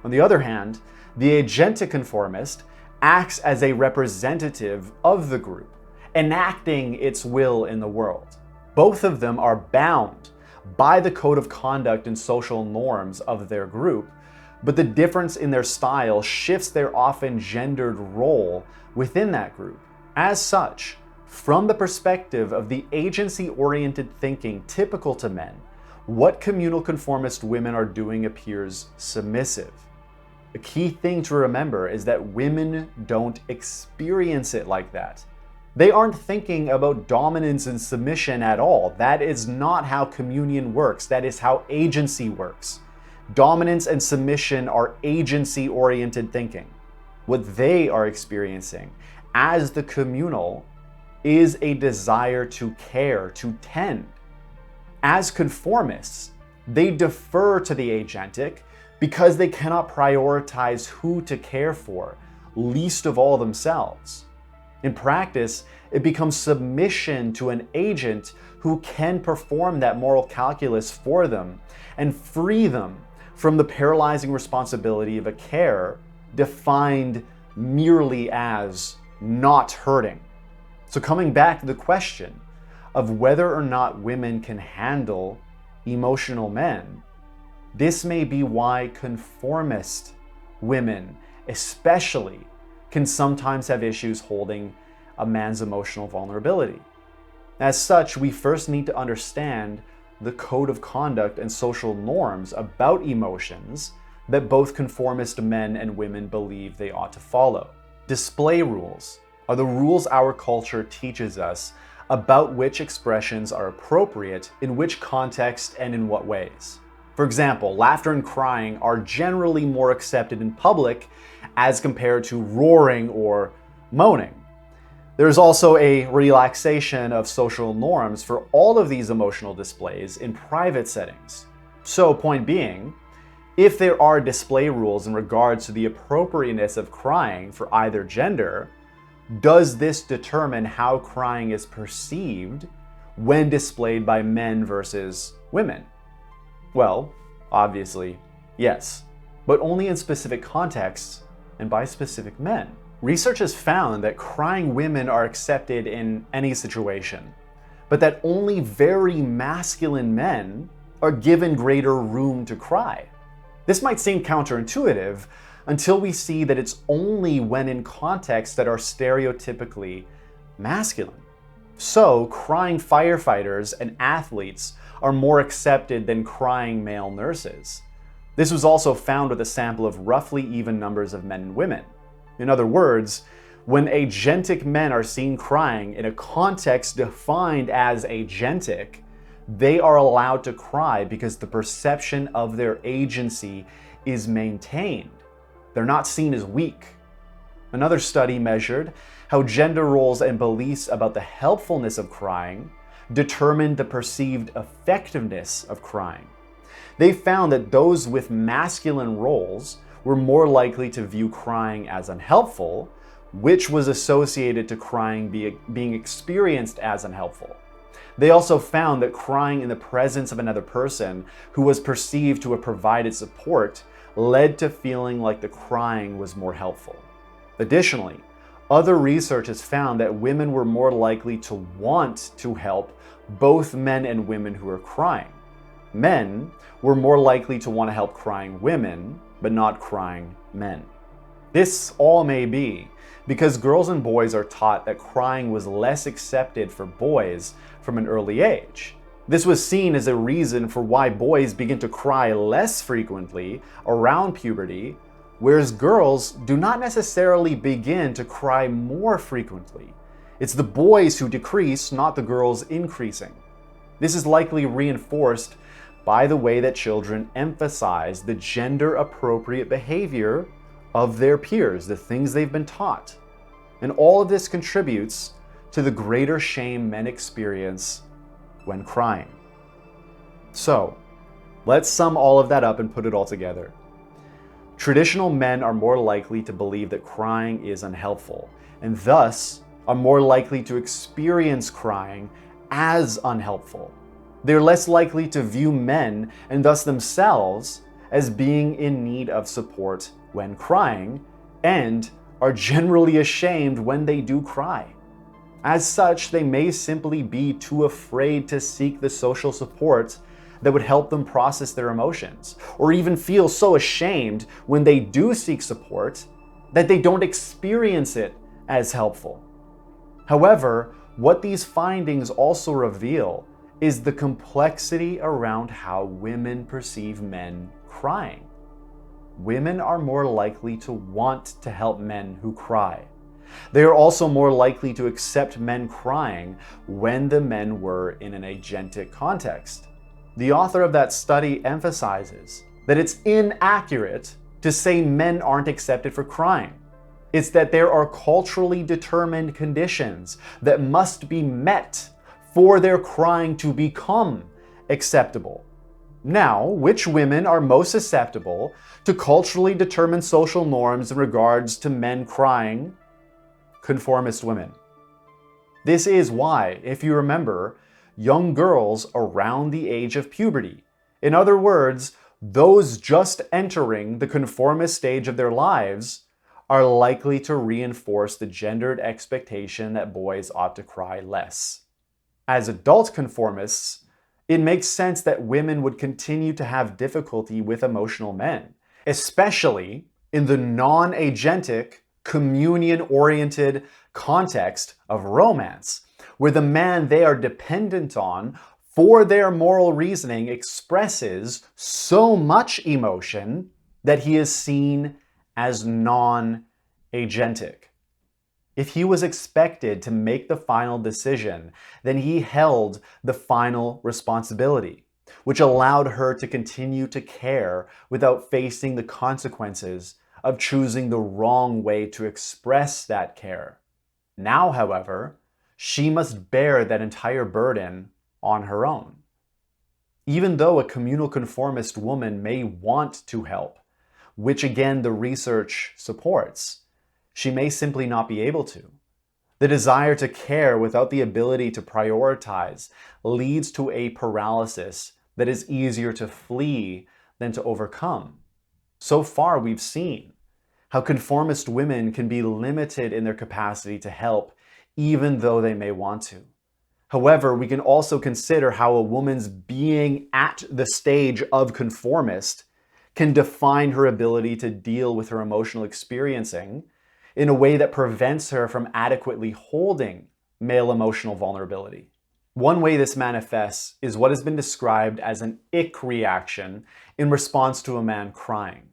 On the other hand, the agentic conformist acts as a representative of the group, enacting its will in the world. Both of them are bound by the code of conduct and social norms of their group, but the difference in their style shifts their often gendered role within that group. As such, from the perspective of the agency-oriented thinking typical to men, what communal conformist women are doing appears submissive. The key thing to remember is that women don't experience it like that. They aren't thinking about dominance and submission at all. That is not how communion works. That is how agency works. Dominance and submission are agency-oriented thinking. What they are experiencing as the communal is a desire to care, to tend. As conformists, they defer to the agentic because they cannot prioritize who to care for, least of all themselves. In practice, it becomes submission to an agent who can perform that moral calculus for them and free them from the paralyzing responsibility of a care defined merely as not hurting. So coming back to the question of whether or not women can handle emotional men, this may be why conformist women especially can sometimes have issues holding a man's emotional vulnerability. As such, we first need to understand the code of conduct and social norms about emotions that both conformist men and women believe they ought to follow. Display rules are the rules our culture teaches us about which expressions are appropriate in which context and in what ways. For example, laughter and crying are generally more accepted in public as compared to roaring or moaning. There's also a relaxation of social norms for all of these emotional displays in private settings. So, point being, if there are display rules in regards to the appropriateness of crying for either gender, does this determine how crying is perceived when displayed by men versus women? Well, obviously, yes, but only in specific contexts and by specific men. Research has found that crying women are accepted in any situation, but that only very masculine men are given greater room to cry. This might seem counterintuitive until we see that it's only when in contexts that are stereotypically masculine. So, crying firefighters and athletes are more accepted than crying male nurses. This was also found with a sample of roughly even numbers of men and women. In other words, when agentic men are seen crying in a context defined as agentic, they are allowed to cry because the perception of their agency is maintained. They're not seen as weak. Another study measured how gender roles and beliefs about the helpfulness of crying determined the perceived effectiveness of crying. They found that those with masculine roles were more likely to view crying as unhelpful, which was associated to crying being experienced as unhelpful. They also found that crying in the presence of another person who was perceived to have provided support led to feeling like the crying was more helpful. Additionally, other research has found that women were more likely to want to help both men and women who are crying. Men were more likely to want to help crying women, but not crying men. This all may be because girls and boys are taught that crying was less accepted for boys from an early age. This was seen as a reason for why boys begin to cry less frequently around puberty, whereas girls do not necessarily begin to cry more frequently. It's the boys who decrease, not the girls increasing. This is likely reinforced by the way that children emphasize the gender-appropriate behavior of their peers, the things they've been taught. And all of this contributes to the greater shame men experience when crying. So, let's sum all of that up and put it all together. Traditional men are more likely to believe that crying is unhelpful, and thus are more likely to experience crying as unhelpful. They're less likely to view men, and thus themselves, as being in need of support when crying, and are generally ashamed when they do cry. As such, they may simply be too afraid to seek the social support that would help them process their emotions, or even feel so ashamed when they do seek support that they don't experience it as helpful. However, what these findings also reveal is the complexity around how women perceive men crying. Women are more likely to want to help men who cry. They are also more likely to accept men crying when the men were in an agentic context. The author of that study emphasizes that it's inaccurate to say men aren't accepted for crying. It's that there are culturally determined conditions that must be met for their crying to become acceptable. Now, which women are most susceptible to culturally determined social norms in regards to men crying? Conformist women. This is why, if you remember, young girls around the age of puberty, in other words, those just entering the conformist stage of their lives, are likely to reinforce the gendered expectation that boys ought to cry less. As adult conformists, it makes sense that women would continue to have difficulty with emotional men, especially in the non-agentic, communion-oriented context of romance, where the man they are dependent on for their moral reasoning expresses so much emotion that he is seen as non-agentic. If he was expected to make the final decision, then he held the final responsibility, which allowed her to continue to care without facing the consequences of choosing the wrong way to express that care. Now, however, she must bear that entire burden on her own. Even though a communal conformist woman may want to help, which again the research supports, she may simply not be able to. The desire to care without the ability to prioritize leads to a paralysis that is easier to flee than to overcome. So far, we've seen how conformist women can be limited in their capacity to help, even though they may want to. However, we can also consider how a woman's being at the stage of conformist can define her ability to deal with her emotional experiencing in a way that prevents her from adequately holding male emotional vulnerability. One way this manifests is what has been described as an ick reaction in response to a man crying.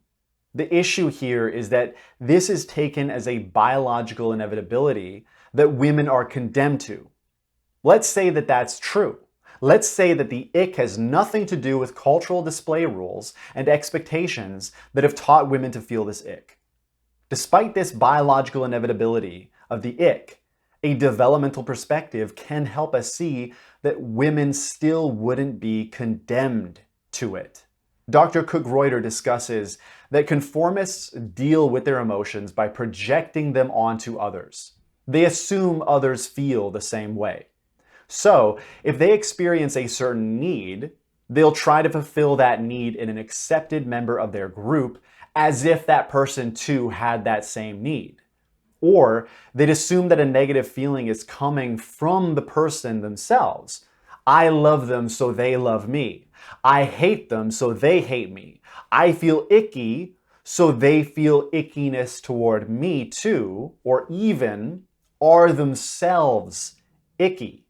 The issue here is that this is taken as a biological inevitability that women are condemned to. Let's say that that's true. Let's say that the ick has nothing to do with cultural display rules and expectations that have taught women to feel this ick. Despite this biological inevitability of the ick, a developmental perspective can help us see that women still wouldn't be condemned to it. Dr. Cook-Reuter discusses that conformists deal with their emotions by projecting them onto others. They assume others feel the same way. So, if they experience a certain need, they'll try to fulfill that need in an accepted member of their group as if that person too had that same need. Or they'd assume that a negative feeling is coming from the person themselves. I love them, so they love me. I hate them, so they hate me. I feel icky, so they feel ickiness toward me too, or even are themselves icky.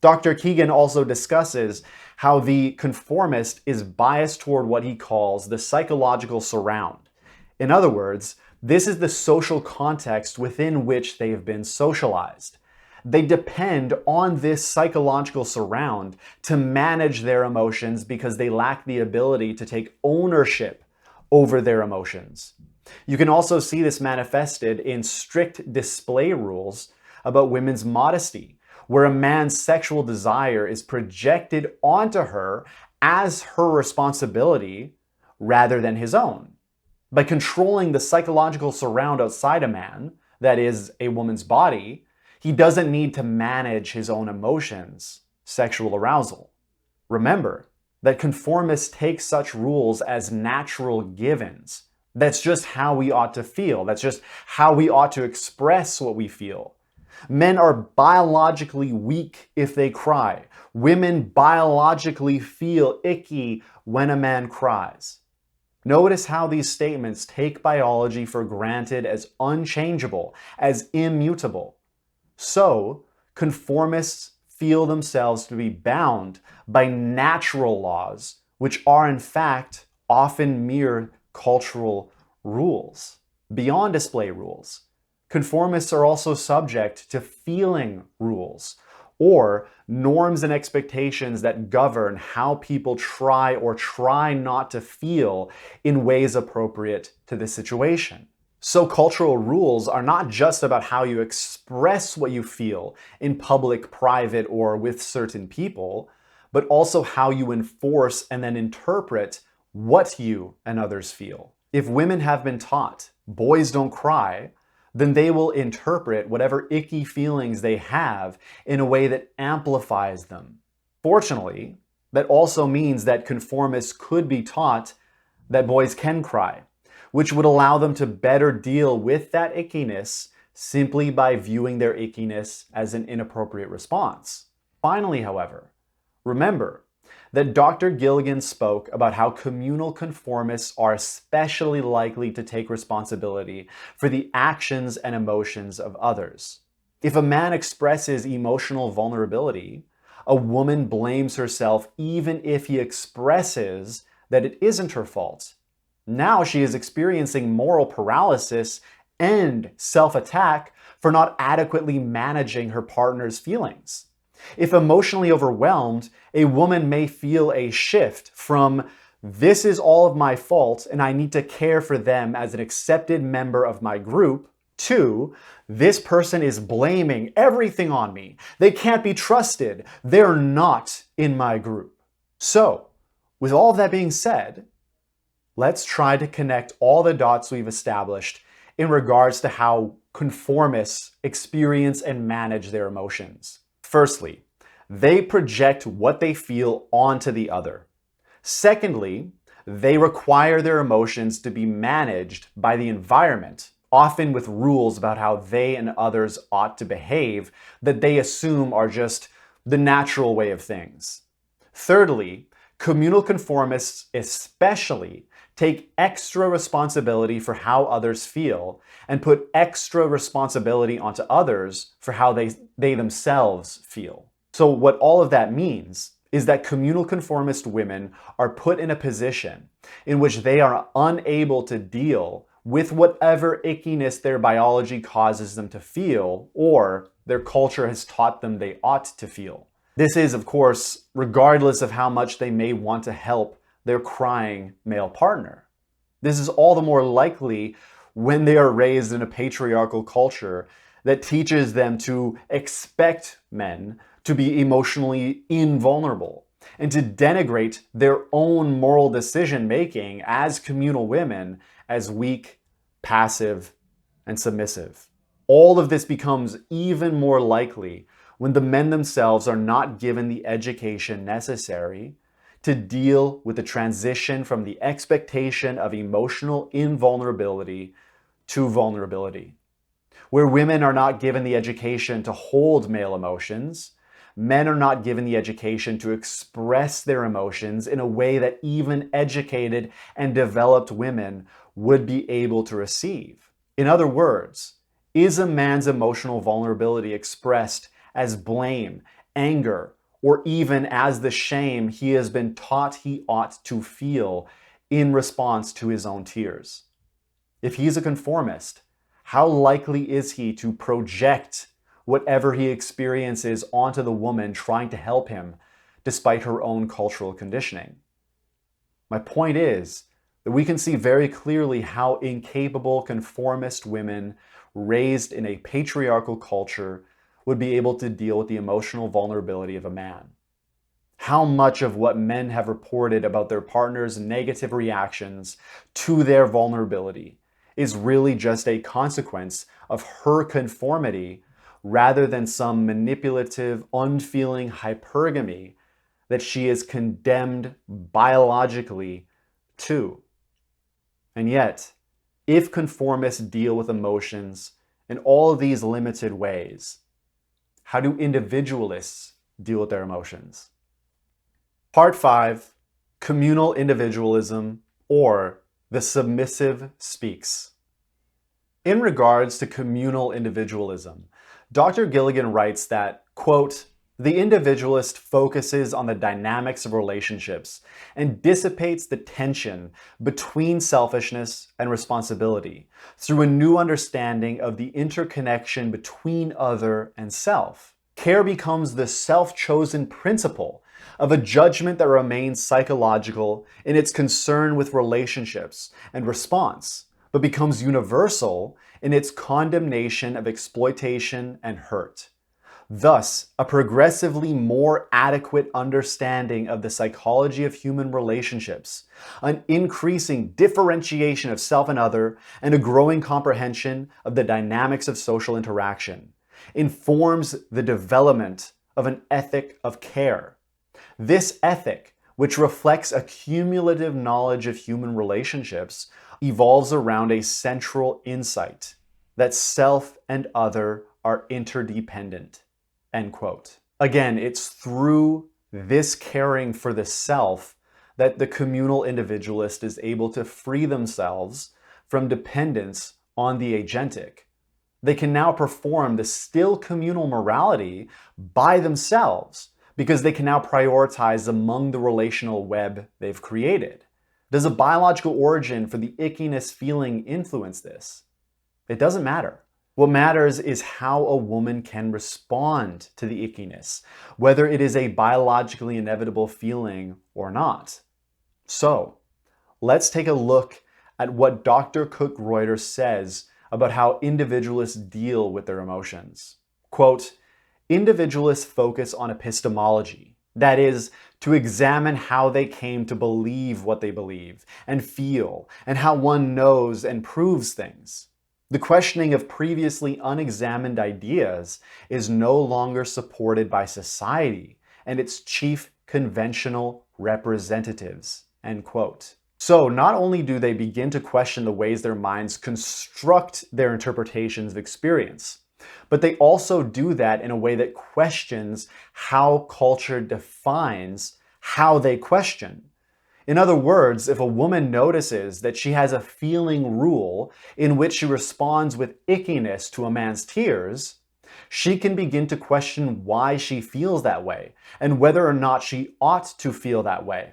Dr. Keegan also discusses how the conformist is biased toward what he calls the psychological surround. In other words, this is the social context within which they have been socialized. They depend on this psychological surround to manage their emotions because they lack the ability to take ownership over their emotions. You can also see this manifested in strict display rules about women's modesty, where a man's sexual desire is projected onto her as her responsibility rather than his own. By controlling the psychological surround outside a man, that is, a woman's body, he doesn't need to manage his own emotions, sexual arousal. Remember that conformists take such rules as natural givens. That's just how we ought to feel. That's just how we ought to express what we feel. Men are biologically weak if they cry. Women biologically feel icky when a man cries. Notice how these statements take biology for granted as unchangeable, as immutable. So, conformists feel themselves to be bound by natural laws, which are in fact often mere cultural rules, beyond display rules. Conformists are also subject to feeling rules, or norms and expectations that govern how people try or try not to feel in ways appropriate to the situation. So cultural rules are not just about how you express what you feel in public, private, or with certain people, but also how you enforce and then interpret what you and others feel. If women have been taught, boys don't cry, then they will interpret whatever icky feelings they have in a way that amplifies them. Fortunately, that also means that conformists could be taught that boys can cry, which would allow them to better deal with that ickiness simply by viewing their ickiness as an inappropriate response. Finally, however, remember that Dr. Gilligan spoke about how communal conformists are especially likely to take responsibility for the actions and emotions of others. If a man expresses emotional vulnerability, a woman blames herself even if he expresses that it isn't her fault. Now she is experiencing moral paralysis and self-attack for not adequately managing her partner's feelings. If emotionally overwhelmed, a woman may feel a shift from "this is all of my fault and I need to care for them as an accepted member of my group," to "this person is blaming everything on me. They can't be trusted. They're not in my group." So, with all that being said, let's try to connect all the dots we've established in regards to how conformists experience and manage their emotions. Firstly, they project what they feel onto the other. Secondly, they require their emotions to be managed by the environment, often with rules about how they and others ought to behave that they assume are just the natural way of things. Thirdly, communal conformists especially take extra responsibility for how others feel and put extra responsibility onto others for how they themselves feel. So what all of that means is that communal conformist women are put in a position in which they are unable to deal with whatever ickiness their biology causes them to feel or their culture has taught them they ought to feel. This is, of course, regardless of how much they may want to help their crying male partner. This is all the more likely when they are raised in a patriarchal culture that teaches them to expect men to be emotionally invulnerable and to denigrate their own moral decision-making as communal women as weak, passive, and submissive. All of this becomes even more likely when the men themselves are not given the education necessary to deal with the transition from the expectation of emotional invulnerability to vulnerability. Where women are not given the education to hold male emotions, men are not given the education to express their emotions in a way that even educated and developed women would be able to receive. In other words, is a man's emotional vulnerability expressed as blame, anger, or even as the shame he has been taught he ought to feel in response to his own tears? If he's a conformist, how likely is he to project whatever he experiences onto the woman trying to help him, despite her own cultural conditioning? My point is that we can see very clearly how incapable conformist women raised in a patriarchal culture would be able to deal with the emotional vulnerability of a man. How much of what men have reported about their partner's negative reactions to their vulnerability is really just a consequence of her conformity rather than some manipulative, unfeeling hypergamy that she is condemned biologically to. And yet, if conformists deal with emotions in all of these limited ways, how do individualists deal with their emotions? Part 5, Communal Individualism, or The Submissive Speaks. In regards to communal individualism, Dr. Gilligan writes that, quote, "The individualist focuses on the dynamics of relationships and dissipates the tension between selfishness and responsibility through a new understanding of the interconnection between other and self. Care becomes the self-chosen principle of a judgment that remains psychological in its concern with relationships and response, but becomes universal in its condemnation of exploitation and hurt. Thus, a progressively more adequate understanding of the psychology of human relationships, an increasing differentiation of self and other, and a growing comprehension of the dynamics of social interaction, informs the development of an ethic of care. This ethic, which reflects a cumulative knowledge of human relationships, evolves around a central insight that self and other are interdependent." End quote. Again, it's through this caring for the self that the communal individualist is able to free themselves from dependence on the agentic. They can now perform the still communal morality by themselves because they can now prioritize among the relational web they've created. Does a biological origin for the ickiness feeling influence this? It doesn't matter. What matters is how a woman can respond to the ickiness, whether it is a biologically inevitable feeling or not. So, let's take a look at what Dr. Cook-Reuter says about how individualists deal with their emotions. Quote, "Individualists focus on epistemology, that is, to examine how they came to believe what they believe and feel, and how one knows and proves things. The questioning of previously unexamined ideas is no longer supported by society and its chief conventional representatives." End quote. So not only do they begin to question the ways their minds construct their interpretations of experience, but they also do that in a way that questions how culture defines how they question. In other words, if a woman notices that she has a feeling rule in which she responds with ickiness to a man's tears, she can begin to question why she feels that way and whether or not she ought to feel that way.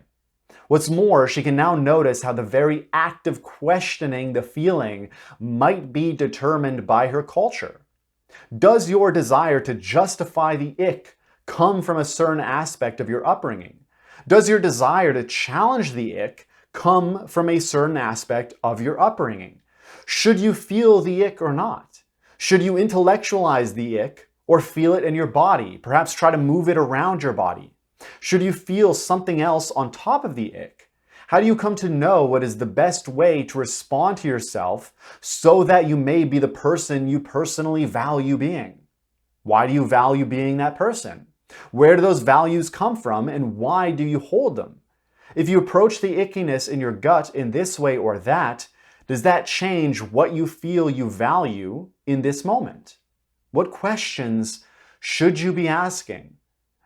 What's more, she can now notice how the very act of questioning the feeling might be determined by her culture. Does your desire to justify the ick come from a certain aspect of your upbringing? Does your desire to challenge the ick come from a certain aspect of your upbringing? Should you feel the ick or not? Should you intellectualize the ick or feel it in your body, perhaps try to move it around your body? Should you feel something else on top of the ick? How do you come to know what is the best way to respond to yourself so that you may be the person you personally value being? Why do you value being that person? Where do those values come from, and why do you hold them? If you approach the ickiness in your gut in this way or that, does that change what you feel you value in this moment? What questions should you be asking?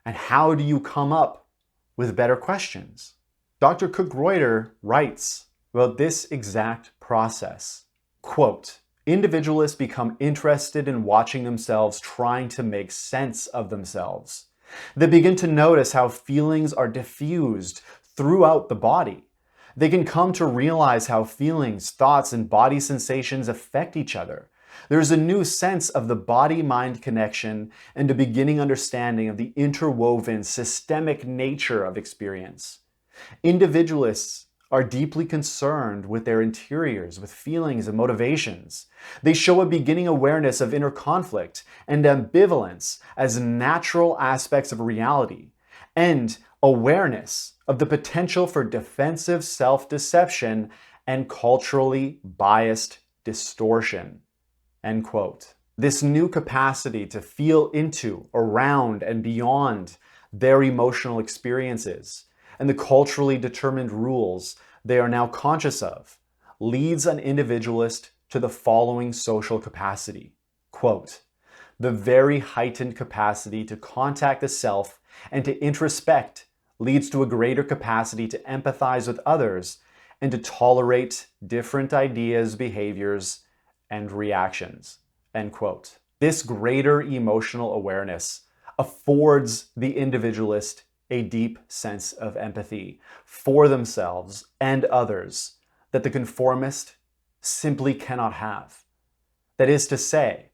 And how do you come up with better questions? Dr. Cook-Reuter writes about this exact process. Quote, individualists become interested in watching themselves trying to make sense of themselves. They begin to notice how feelings are diffused throughout the body. They can come to realize how feelings, thoughts, and body sensations affect each other. There's a new sense of the body-mind connection and a beginning understanding of the interwoven, systemic nature of experience. Individualists are deeply concerned with their interiors, with feelings and motivations. They show a beginning awareness of inner conflict and ambivalence as natural aspects of reality, and awareness of the potential for defensive self-deception and culturally biased distortion. End quote. This new capacity to feel into, around, and beyond their emotional experiences and the culturally determined rules they are now conscious of leads an individualist to the following social capacity. Quote, the very heightened capacity to contact the self and to introspect leads to a greater capacity to empathize with others and to tolerate different ideas, behaviors, and reactions. End quote. This greater emotional awareness affords the individualist a deep sense of empathy for themselves and others that the conformist simply cannot have. That is to say,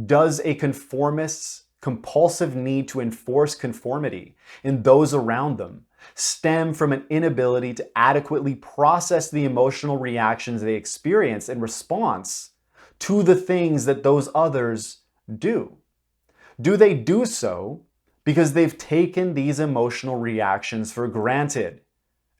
does a conformist's compulsive need to enforce conformity in those around them stem from an inability to adequately process the emotional reactions they experience in response to the things that those others do? Do they do so because they've taken these emotional reactions for granted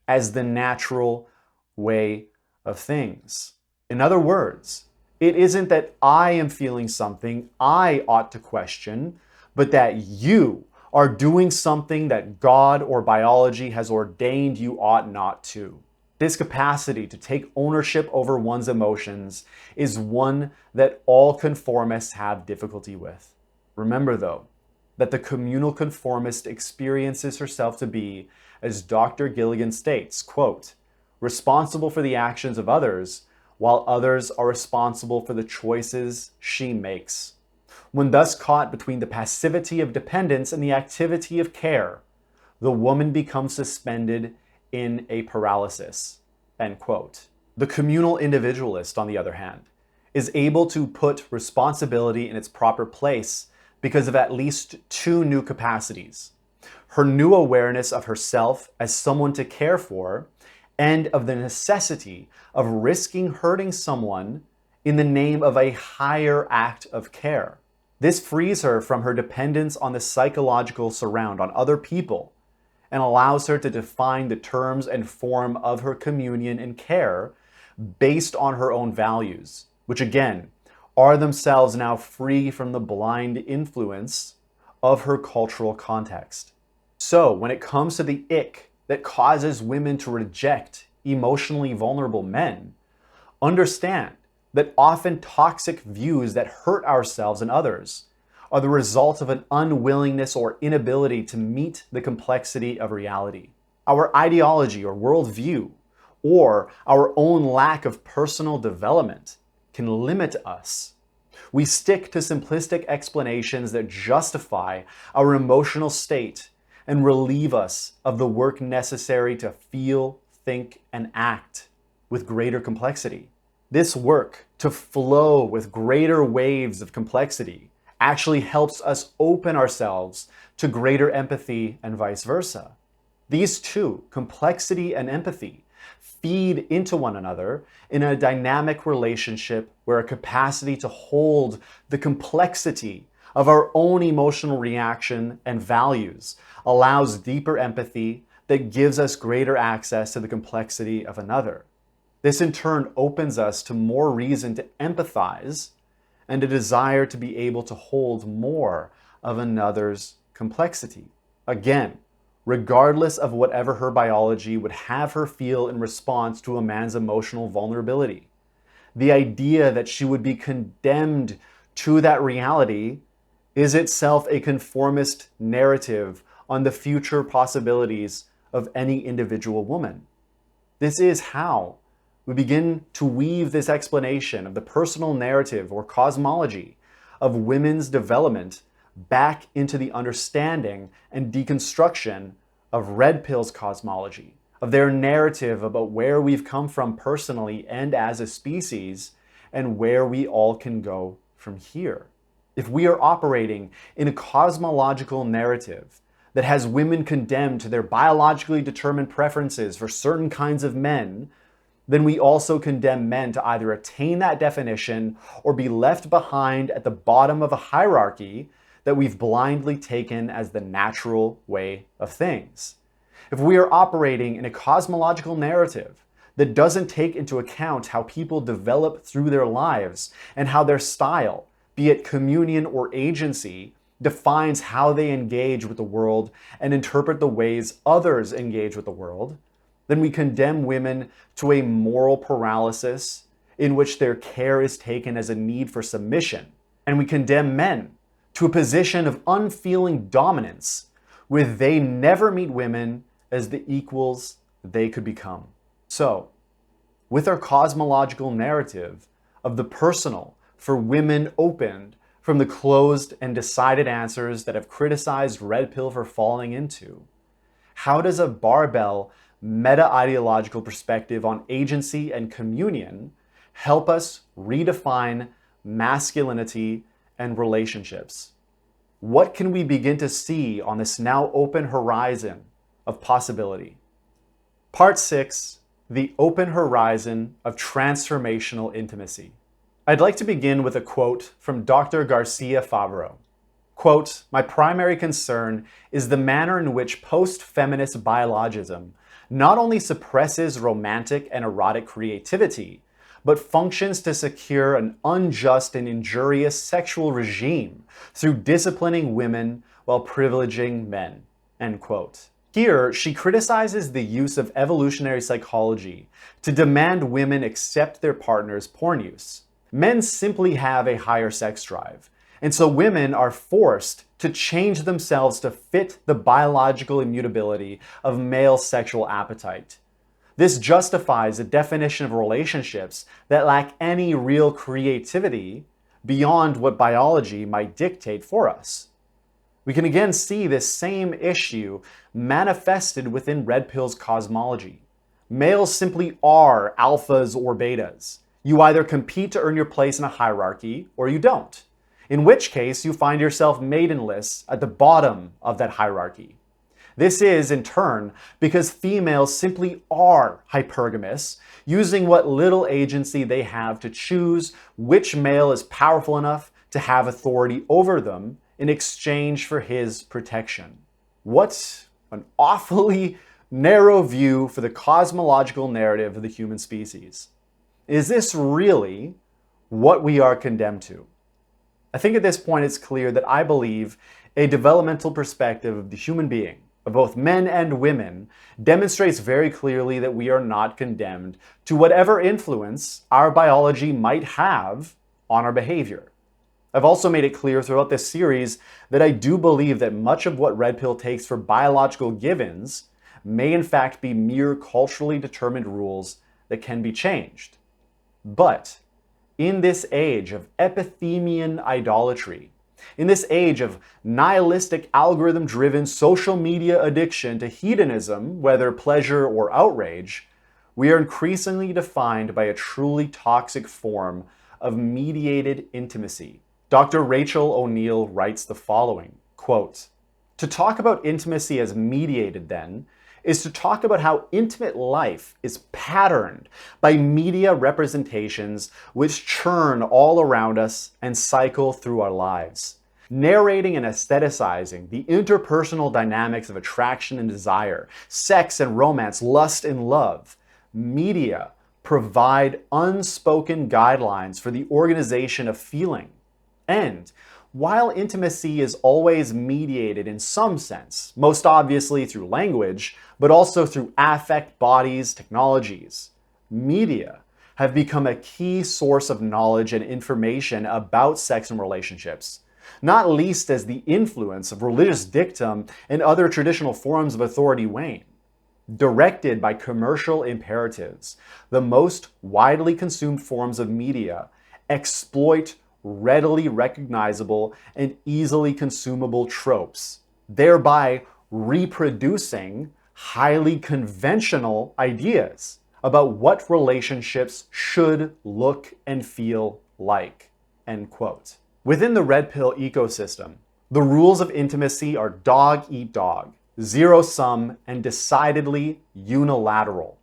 as the natural way of things? In other words, it isn't that I am feeling something I ought to question, but that you are doing something that God or biology has ordained you ought not to. This capacity to take ownership over one's emotions is one that all conformists have difficulty with. Remember, though, that the communal conformist experiences herself to be, as Dr. Gilligan states, quote, responsible for the actions of others, while others are responsible for the choices she makes. When thus caught between the passivity of dependence and the activity of care, the woman becomes suspended in a paralysis. End quote. The communal individualist, on the other hand, is able to put responsibility in its proper place because of at least two new capacities: her new awareness of herself as someone to care for, and of the necessity of risking hurting someone in the name of a higher act of care. This frees her from her dependence on the psychological surround, on other people, and allows her to define the terms and form of her communion and care based on her own values, which again are themselves now free from the blind influence of her cultural context. So when it comes to the ick that causes women to reject emotionally vulnerable men, understand that often toxic views that hurt ourselves and others are the result of an unwillingness or inability to meet the complexity of reality. Our ideology or worldview, or our own lack of personal development, can limit us. We stick to simplistic explanations that justify our emotional state and relieve us of the work necessary to feel, think, and act with greater complexity. This work to flow with greater waves of complexity actually helps us open ourselves to greater empathy and vice versa. These two, complexity and empathy, feed into one another in a dynamic relationship where a capacity to hold the complexity of our own emotional reaction and values allows deeper empathy that gives us greater access to the complexity of another. This in turn opens us to more reason to empathize and a desire to be able to hold more of another's complexity. Again, regardless of whatever her biology would have her feel in response to a man's emotional vulnerability. The idea that she would be condemned to that reality is itself a conformist narrative on the future possibilities of any individual woman. This is how we begin to weave this explanation of the personal narrative or cosmology of women's development back into the understanding and deconstruction of red pill's cosmology, of their narrative about where we've come from personally and as a species, and where we all can go from here. If we are operating in a cosmological narrative that has women condemned to their biologically determined preferences for certain kinds of men, then we also condemn men to either attain that definition or be left behind at the bottom of a hierarchy that we've blindly taken as the natural way of things. If we are operating in a cosmological narrative that doesn't take into account how people develop through their lives and how their style, be it communion or agency, defines how they engage with the world and interpret the ways others engage with the world, then we condemn women to a moral paralysis in which their care is taken as a need for submission. And we condemn men to a position of unfeeling dominance where they never meet women as the equals they could become. So, with our cosmological narrative of the personal for women opened from the closed and decided answers that have criticized red pill for falling into, how does a barbell meta-ideological perspective on agency and communion help us redefine masculinity and relationships? What can we begin to see on this now open horizon of possibility? Part 6, the open horizon of transformational intimacy. I'd like to begin with a quote from Dr. Garcia Fabro. Quote, "My primary concern is the manner in which post-feminist biologism not only suppresses romantic and erotic creativity, but functions to secure an unjust and injurious sexual regime through disciplining women while privileging men." End quote. Here, she criticizes the use of evolutionary psychology to demand women accept their partner's porn use. Men simply have a higher sex drive, and so women are forced to change themselves to fit the biological immutability of male sexual appetite. This justifies a definition of relationships that lack any real creativity beyond what biology might dictate for us. We can again see this same issue manifested within red pill's cosmology. Males simply are alphas or betas. You either compete to earn your place in a hierarchy or you don't, in which case you find yourself maidenless at the bottom of that hierarchy. This is, in turn, because females simply are hypergamous, using what little agency they have to choose which male is powerful enough to have authority over them in exchange for his protection. What an awfully narrow view for the cosmological narrative of the human species. Is this really what we are condemned to? I think at this point it's clear that I believe a developmental perspective of the human being, of both men and women, demonstrates very clearly that we are not condemned to whatever influence our biology might have on our behavior. I've also made it clear throughout this series that I do believe that much of what red pill takes for biological givens may in fact be mere culturally determined rules that can be changed. But in this age of epithemian idolatry, in this age of nihilistic algorithm-driven social media addiction to hedonism, whether pleasure or outrage, we are increasingly defined by a truly toxic form of mediated intimacy, Dr. Rachel O'Neill writes the following, quote, "To talk about intimacy as mediated, then, is to talk about how intimate life is patterned by media representations which churn all around us and cycle through our lives. Narrating and aestheticizing the interpersonal dynamics of attraction and desire, sex and romance, lust and love, media provide unspoken guidelines for the organization of feeling. And while intimacy is always mediated in some sense, most obviously through language, but also through affect, bodies, technologies, media have become a key source of knowledge and information about sex and relationships, not least as the influence of religious dictum and other traditional forms of authority wane. Directed by commercial imperatives, the most widely consumed forms of media exploit readily recognizable and easily consumable tropes, thereby reproducing highly conventional ideas about what relationships should look and feel like." End quote. Within the red pill ecosystem, the rules of intimacy are dog eat dog, zero-sum, and decidedly unilateral.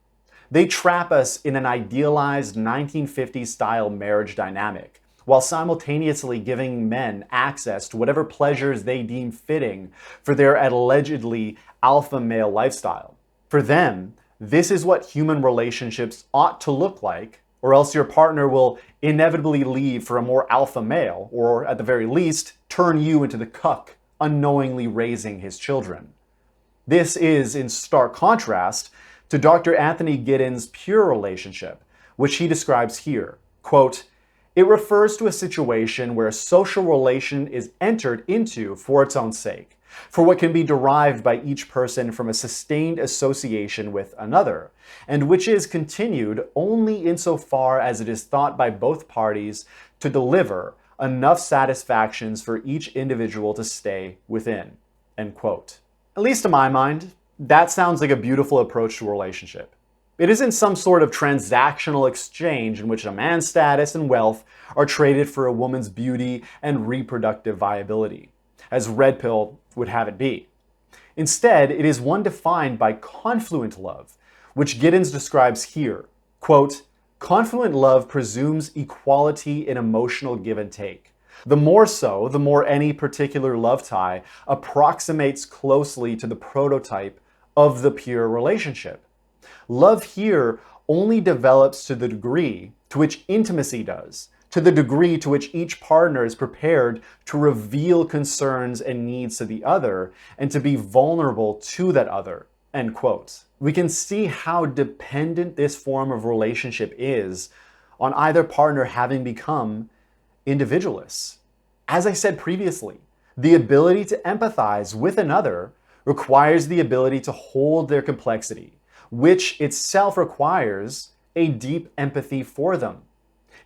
They trap us in an idealized 1950s-style marriage dynamic, while simultaneously giving men access to whatever pleasures they deem fitting for their allegedly alpha male lifestyle. For them, this is what human relationships ought to look like, or else your partner will inevitably leave for a more alpha male, or at the very least, turn you into the cuck, unknowingly raising his children. This is in stark contrast to Dr. Anthony Giddens' pure relationship, which he describes here, quote, "It refers to a situation where a social relation is entered into for its own sake, for what can be derived by each person from a sustained association with another, and which is continued only insofar as it is thought by both parties to deliver enough satisfactions for each individual to stay within." End quote. At least to my mind, that sounds like a beautiful approach to a relationship. It isn't some sort of transactional exchange in which a man's status and wealth are traded for a woman's beauty and reproductive viability, as Red Pill would have it be. Instead, it is one defined by confluent love, which Giddens describes here. Quote, "Confluent love presumes equality in emotional give and take. The more so, the more any particular love tie approximates closely to the prototype of the pure relationship. Love here only develops to the degree to which intimacy does, to the degree to which each partner is prepared to reveal concerns and needs to the other and to be vulnerable to that other." End quote. We can see how dependent this form of relationship is on either partner having become individualists. As I said previously, the ability to empathize with another requires the ability to hold their complexity, which itself requires a deep empathy for them.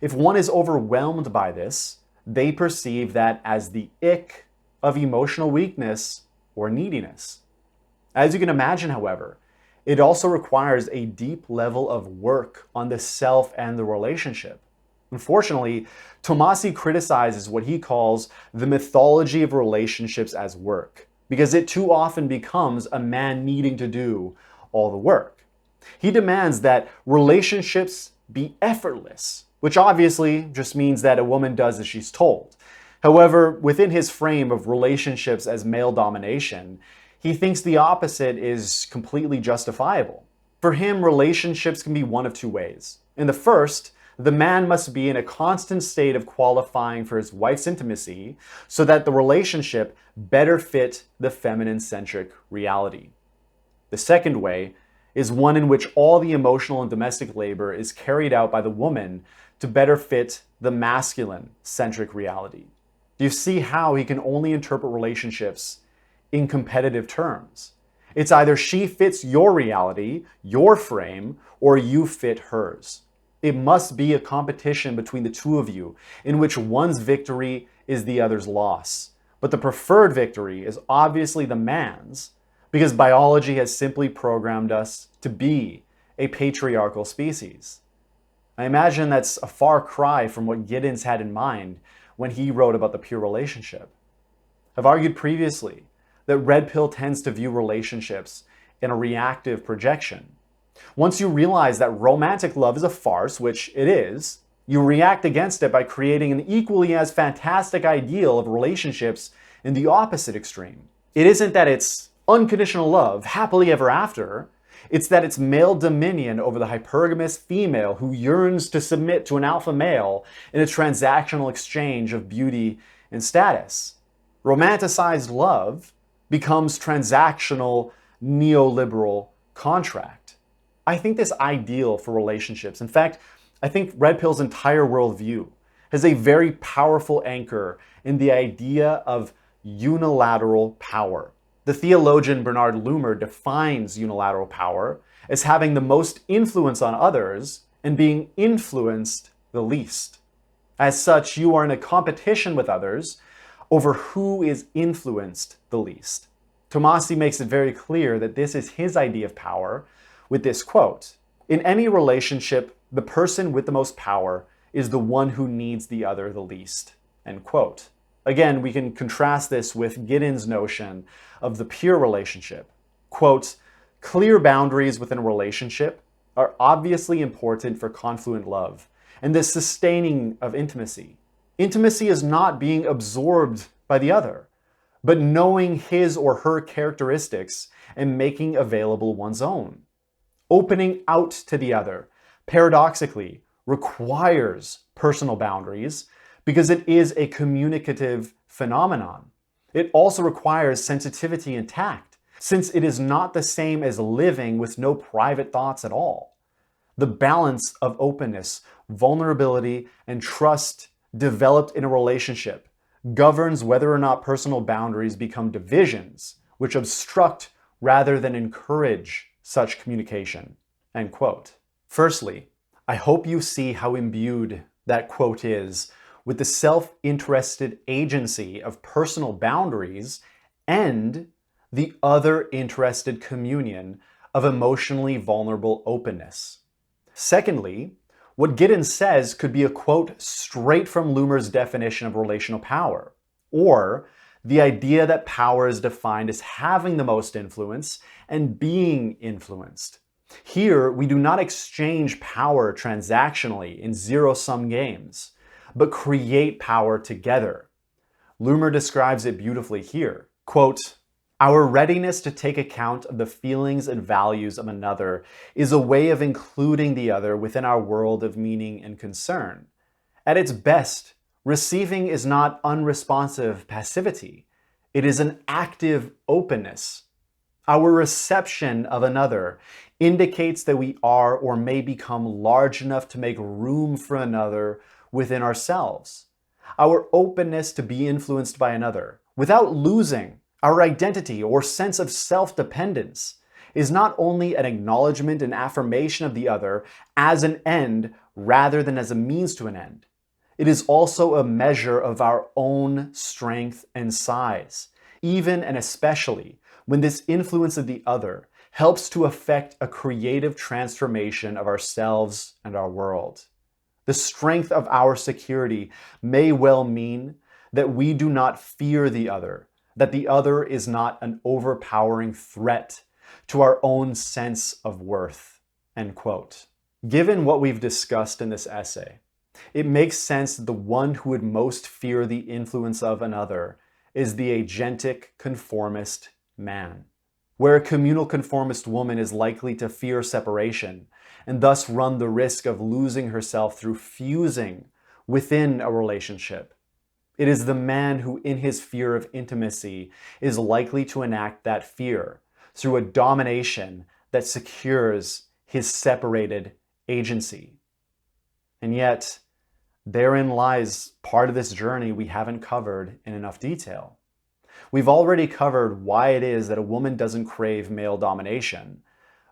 If one is overwhelmed by this, they perceive that as the ick of emotional weakness or neediness. As you can imagine, however, it also requires a deep level of work on the self and the relationship. Unfortunately, Tomassi criticizes what he calls the mythology of relationships as work, because it too often becomes a man needing to do all the work. He demands that relationships be effortless, which obviously just means that a woman does as she's told. However, within his frame of relationships as male domination, he thinks the opposite is completely justifiable. For him, relationships can be one of two ways. In the first, the man must be in a constant state of qualifying for his wife's intimacy so that the relationship better fit the feminine-centric reality. The second way is one in which all the emotional and domestic labor is carried out by the woman to better fit the masculine-centric reality. Do you see how he can only interpret relationships in competitive terms? It's either she fits your reality, your frame, or you fit hers. It must be a competition between the two of you in which one's victory is the other's loss. But the preferred victory is obviously the man's, because biology has simply programmed us to be a patriarchal species. I imagine that's a far cry from what Giddens had in mind when he wrote about the pure relationship. I've argued previously that Red Pill tends to view relationships in a reactive projection. Once you realize that romantic love is a farce, which it is, you react against it by creating an equally as fantastic ideal of relationships in the opposite extreme. It isn't that it's unconditional love, happily ever after. It's that it's male dominion over the hypergamous female who yearns to submit to an alpha male in a transactional exchange of beauty and status. Romanticized love becomes transactional neoliberal contract. I think this ideal for relationships, in fact, I think Red Pill's entire worldview has a very powerful anchor in the idea of unilateral power. The theologian Bernard Loomer defines unilateral power as having the most influence on others and being influenced the least. As such, you are in a competition with others over who is influenced the least. Tomassi makes it very clear that this is his idea of power with this quote: "In any relationship, the person with the most power is the one who needs the other the least." End quote. Again, we can contrast this with Giddens' notion of the pure relationship. Quote, "Clear boundaries within a relationship are obviously important for confluent love and the sustaining of intimacy. Intimacy is not being absorbed by the other, but knowing his or her characteristics and making available one's own. Opening out to the other, paradoxically, requires personal boundaries because it is a communicative phenomenon. It also requires sensitivity and tact, since it is not the same as living with no private thoughts at all. The balance of openness, vulnerability, and trust developed in a relationship governs whether or not personal boundaries become divisions, which obstruct rather than encourage such communication." End quote. Firstly, I hope you see how imbued that quote is with the self-interested agency of personal boundaries and the other interested communion of emotionally vulnerable openness. Secondly, what Giddens says could be a quote straight from Loomer's definition of relational power, or the idea that power is defined as having the most influence and being influenced. Here, we do not exchange power transactionally in zero-sum games, but create power together. Loomer describes it beautifully here. Quote, "Our readiness to take account of the feelings and values of another is a way of including the other within our world of meaning and concern. At its best, receiving is not unresponsive passivity. It is an active openness. Our reception of another indicates that we are or may become large enough to make room for another within ourselves. Our openness to be influenced by another, without losing our identity or sense of self-dependence, is not only an acknowledgement and affirmation of the other as an end rather than as a means to an end. It is also a measure of our own strength and size, even and especially when this influence of the other helps to effect a creative transformation of ourselves and our world. The strength of our security may well mean that we do not fear the other, that the other is not an overpowering threat to our own sense of worth." End quote. Given what we've discussed in this essay, it makes sense that the one who would most fear the influence of another is the agentic conformist man, where a communal conformist woman is likely to fear separation and thus run the risk of losing herself through fusing within a relationship. It is the man who, in his fear of intimacy, is likely to enact that fear through a domination that secures his separated agency. And yet, therein lies part of this journey we haven't covered in enough detail. We've already covered why it is that a woman doesn't crave male domination,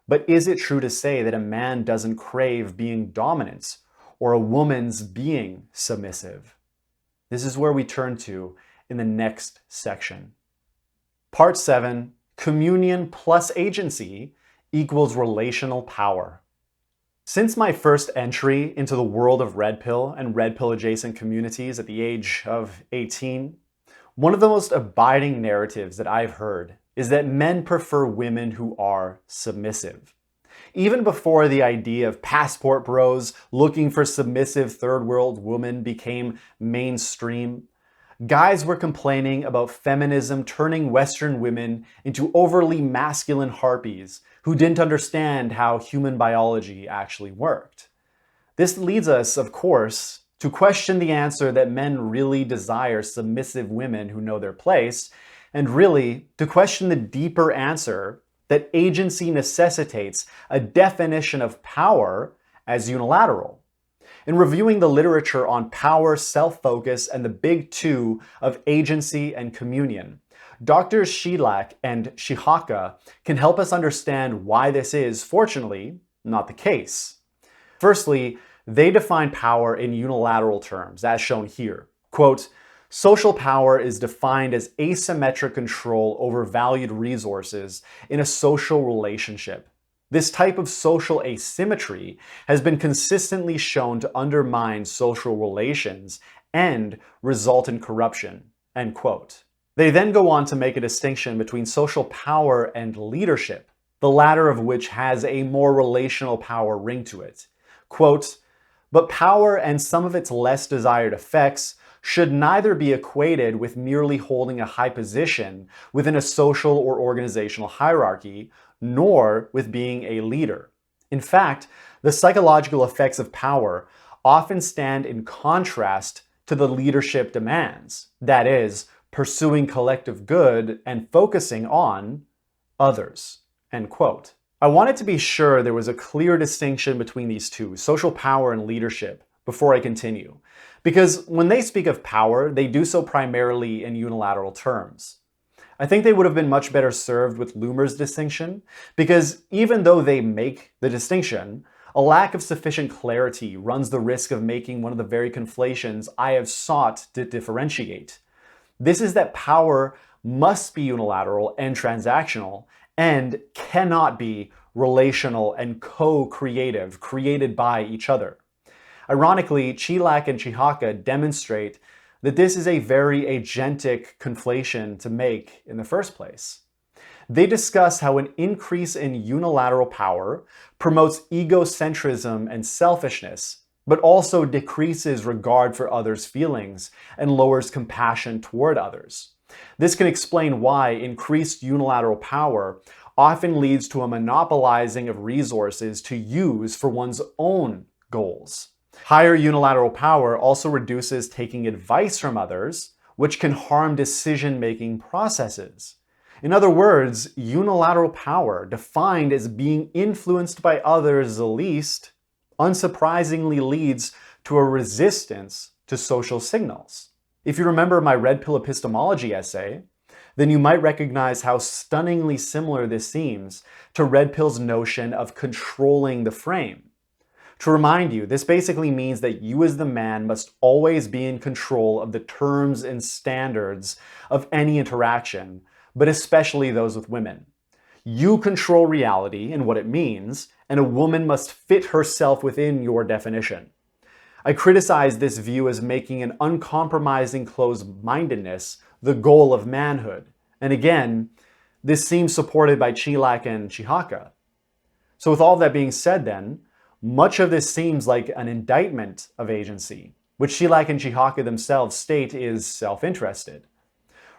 but is it true to say that a man doesn't crave being dominant or a woman's being submissive? This is where we turn to in the next section. Part 7, communion plus agency equals relational power. Since my first entry into the world of red pill and red pill adjacent communities at the age of 18, one of the most abiding narratives that I've heard is that men prefer women who are submissive. Even before the idea of passport bros looking for submissive third world women became mainstream, guys were complaining about feminism turning Western women into overly masculine harpies who didn't understand how human biology actually worked. This leads us, of course, to question the answer that men really desire submissive women who know their place, and really to question the deeper answer that agency necessitates a definition of power as unilateral. In reviewing the literature on power, self-focus, and the big two of agency and communion, Drs. Shilak and Shihaka can help us understand why this is, fortunately, not the case. Firstly, they define power in unilateral terms, as shown here. Quote, social power is defined as asymmetric control over valued resources in a social relationship. This type of social asymmetry has been consistently shown to undermine social relations and result in corruption, end quote. They then go on to make a distinction between social power and leadership, the latter of which has a more relational power ring to it. Quote, but power and some of its less desired effects should neither be equated with merely holding a high position within a social or organizational hierarchy, nor with being a leader. In fact, the psychological effects of power often stand in contrast to the leadership demands, that is, pursuing collective good and focusing on others, end quote. I wanted to be sure there was a clear distinction between these two, social power and leadership, before I continue. Because when they speak of power, they do so primarily in unilateral terms. I think they would have been much better served with Loomer's distinction, because even though they make the distinction, a lack of sufficient clarity runs the risk of making one of the very conflations I have sought to differentiate. This is that power must be unilateral and transactional, and cannot be relational and co-creative, created by each other. Ironically, Chilak and Chihaka demonstrate that this is a very agentic conflation to make in the first place. They discuss how an increase in unilateral power promotes egocentrism and selfishness, but also decreases regard for others' feelings and lowers compassion toward others. This can explain why increased unilateral power often leads to a monopolizing of resources to use for one's own goals. Higher unilateral power also reduces taking advice from others, which can harm decision-making processes. In other words, unilateral power, defined as being influenced by others the least, unsurprisingly leads to a resistance to social signals. If you remember my red pill epistemology essay, then you might recognize how stunningly similar this seems to red pill's notion of controlling the frame. To remind you, this basically means that you as the man must always be in control of the terms and standards of any interaction, but especially those with women. You control reality and what it means, and a woman must fit herself within your definition. I criticize this view as making an uncompromising closed-mindedness the goal of manhood. And again, this seems supported by Chilak and Chihaka. So with all that being said then, much of this seems like an indictment of agency, which Chilak and Chihaka themselves state is self-interested.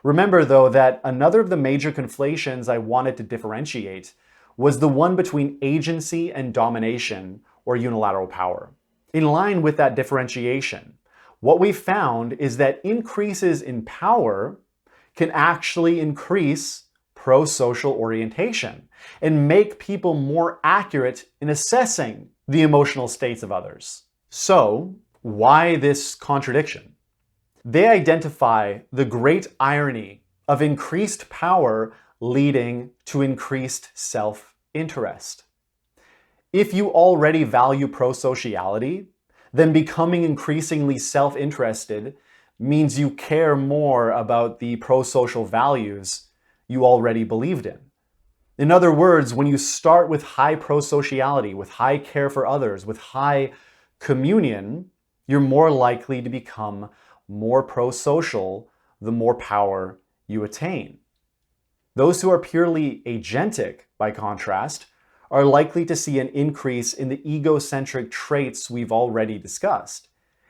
Remember though that another of the major conflations I wanted to differentiate was the one between agency and domination or unilateral power. In line with that differentiation, what we found is that increases in power can actually increase pro-social orientation and make people more accurate in assessing the emotional states of others. So, why this contradiction? They identify the great irony of increased power leading to increased self-interest. If you already value pro-sociality, then becoming increasingly self-interested means you care more about the pro-social values you already believed in. In other words, when you start with high prosociality, with high care for others, with high communion, you're more likely to become more prosocial the more power you attain. Those who are purely agentic, by contrast, are likely to see an increase in the egocentric traits we've already discussed.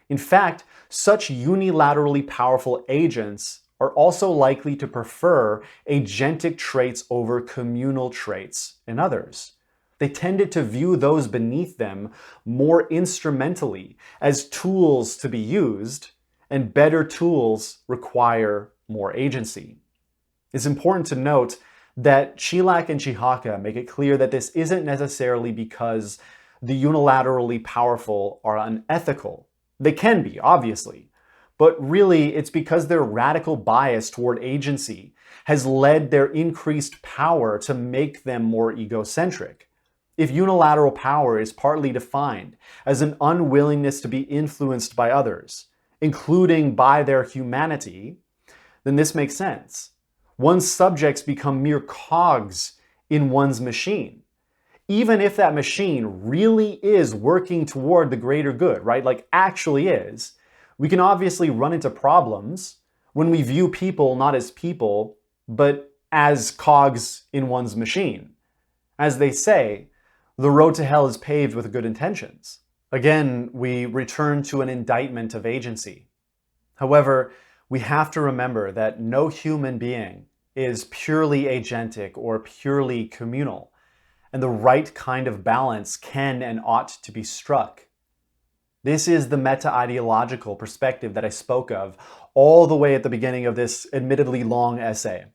In fact, such unilaterally powerful agents are also likely to prefer agentic traits over communal traits in others. They tended to view those beneath them more instrumentally as tools to be used, and better tools require more agency. It's important to note that Chilak and Chihaka make it clear that this isn't necessarily because the unilaterally powerful are unethical. They can be, obviously, but really it's because their radical bias toward agency has led their increased power to make them more egocentric. If unilateral power is partly defined as an unwillingness to be influenced by others, including by their humanity, then this makes sense. One's subjects become mere cogs in one's machine. Even if that machine really is working toward the greater good, right? Like actually is, we can obviously run into problems when we view people not as people, but as cogs in one's machine. As they say, the road to hell is paved with good intentions. Again, we return to an indictment of agency. However, we have to remember that no human being is purely agentic or purely communal, and the right kind of balance can and ought to be struck. This is the meta-ideological perspective that I spoke of all the way at the beginning of this admittedly long essay.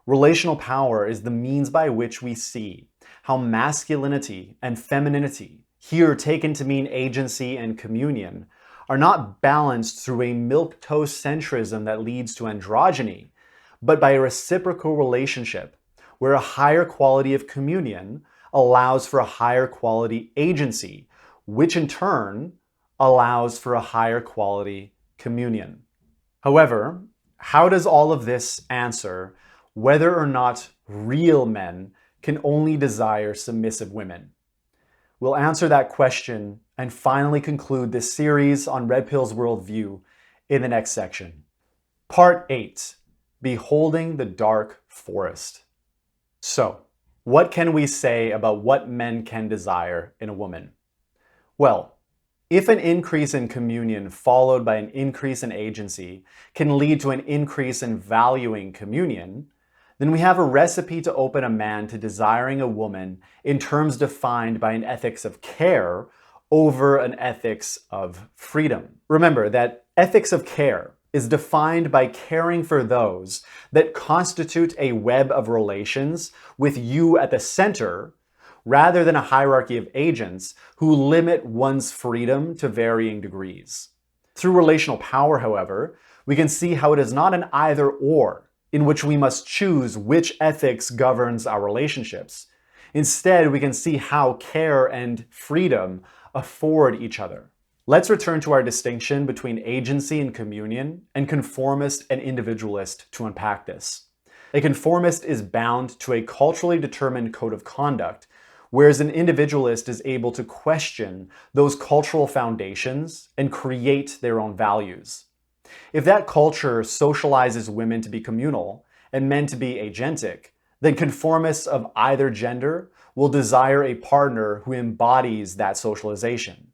Relational power is the means by which we see how masculinity and femininity, here taken to mean agency and communion, are not balanced through a milquetoast centrism that leads to androgyny, but by a reciprocal relationship where a higher quality of communion allows for a higher quality agency, which in turn allows for a higher quality communion. However, how does all of this answer whether or not real men can only desire submissive women? We'll answer that question and finally conclude this series on Red Pill's worldview in the next section. Part 8, Beholding the Dark Forest. So, what can we say about what men can desire in a woman? Well, if an increase in communion followed by an increase in agency can lead to an increase in valuing communion, then we have a recipe to open a man to desiring a woman in terms defined by an ethics of care over an ethics of freedom. Remember that ethics of care is defined by caring for those that constitute a web of relations with you at the center, rather than a hierarchy of agents who limit one's freedom to varying degrees. Through relational power, however, we can see how it is not an either-or, in which we must choose which ethics governs our relationships. Instead, we can see how care and freedom afford each other. Let's return to our distinction between agency and communion, and conformist and individualist to unpack this. A conformist is bound to a culturally determined code of conduct, whereas an individualist is able to question those cultural foundations and create their own values. If that culture socializes women to be communal and men to be agentic, then conformists of either gender will desire a partner who embodies that socialization.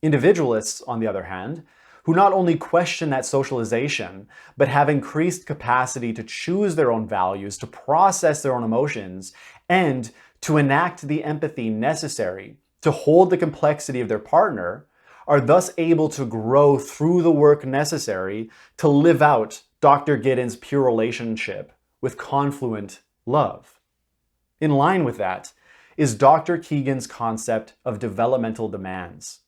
Individualists, on the other hand, who not only question that socialization, but have increased capacity to choose their own values, to process their own emotions, and to enact the empathy necessary to hold the complexity of their partner, are thus able to grow through the work necessary to live out Dr. Giddens' pure relationship with confluent love. In line with that is Dr. Keegan's concept of developmental demands.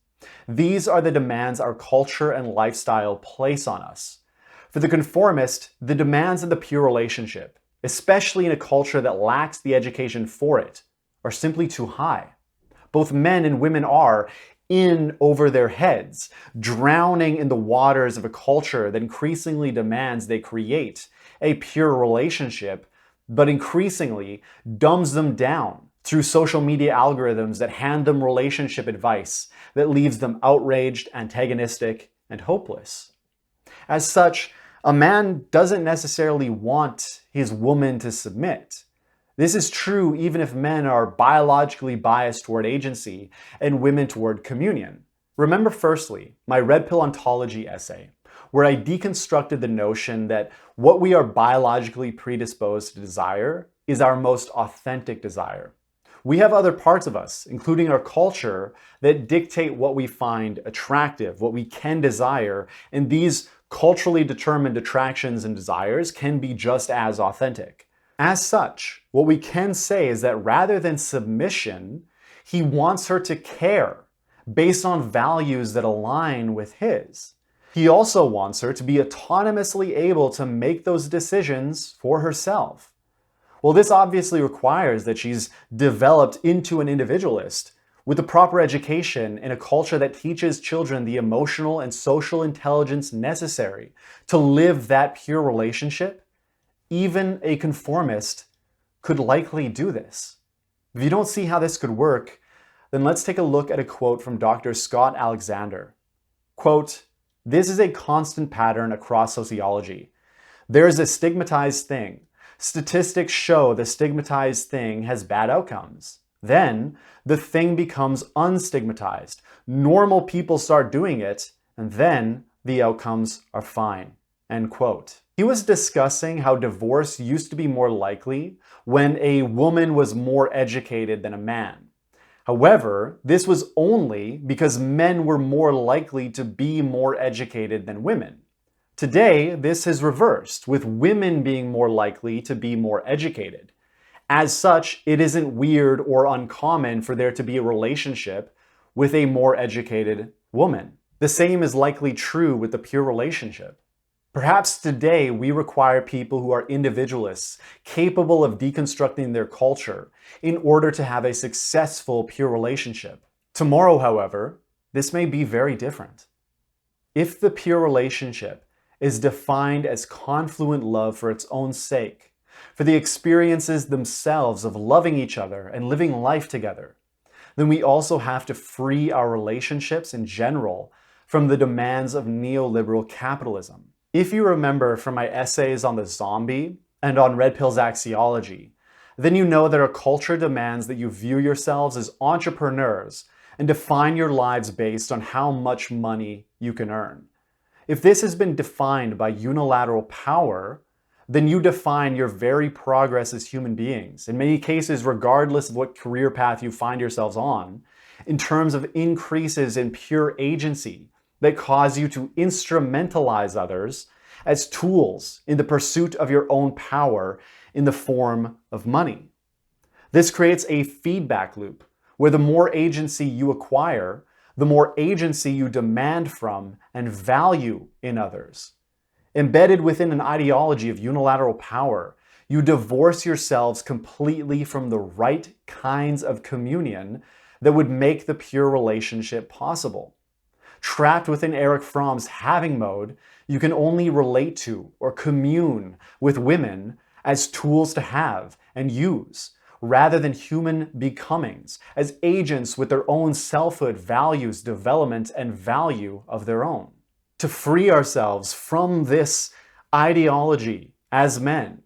These are the demands our culture and lifestyle place on us. For the conformist, the demands of the pure relationship, especially in a culture that lacks the education for it, are simply too high. Both men and women are in over their heads, drowning in the waters of a culture that increasingly demands they create a pure relationship but increasingly dumbs them down through social media algorithms that hand them relationship advice that leaves them outraged, antagonistic, and hopeless. As such, a man doesn't necessarily want his woman to submit. This is true even if men are biologically biased toward agency and women toward communion. Remember firstly, my Red Pill Ontology essay, where I deconstructed the notion that what we are biologically predisposed to desire is our most authentic desire. We have other parts of us, including our culture, that dictate what we find attractive, what we can desire, and these culturally determined attractions and desires can be just as authentic. As such, what we can say is that rather than submission, he wants her to care based on values that align with his. He also wants her to be autonomously able to make those decisions for herself. Well, this obviously requires that she's developed into an individualist with the proper education in a culture that teaches children the emotional and social intelligence necessary to live that pure relationship. Even a conformist could likely do this. If you don't see how this could work, then let's take a look at a quote from Dr. Scott Alexander. Quote, "This is a constant pattern across sociology. There is a stigmatized thing. Statistics show the stigmatized thing has bad outcomes. Then the thing becomes unstigmatized. Normal people start doing it, and then the outcomes are fine." End quote. He was discussing how divorce used to be more likely when a woman was more educated than a man. However, this was only because men were more likely to be more educated than women. Today, this has reversed, with women being more likely to be more educated. As such, it isn't weird or uncommon for there to be a relationship with a more educated woman. The same is likely true with the pure relationship. Perhaps today we require people who are individualists, capable of deconstructing their culture in order to have a successful pure relationship. Tomorrow, however, this may be very different. If the pure relationship is defined as confluent love for its own sake, for the experiences themselves of loving each other and living life together, then we also have to free our relationships in general from the demands of neoliberal capitalism. If you remember from my essays on the zombie and on Red Pill's axiology, then you know that our culture demands that you view yourselves as entrepreneurs and define your lives based on how much money you can earn. If this has been defined by unilateral power, then you define your very progress as human beings, in many cases regardless of what career path you find yourselves on, in terms of increases in pure agency that cause you to instrumentalize others as tools in the pursuit of your own power in the form of money. This creates a feedback loop where the more agency you acquire, the more agency you demand from and value in others. Embedded within an ideology of unilateral power, you divorce yourselves completely from the right kinds of communion that would make the pure relationship possible. Trapped within Erich Fromm's having mode, you can only relate to or commune with women as tools to have and use, rather than human becomings, as agents with their own selfhood, values, development, and value of their own. To free ourselves from this ideology as men,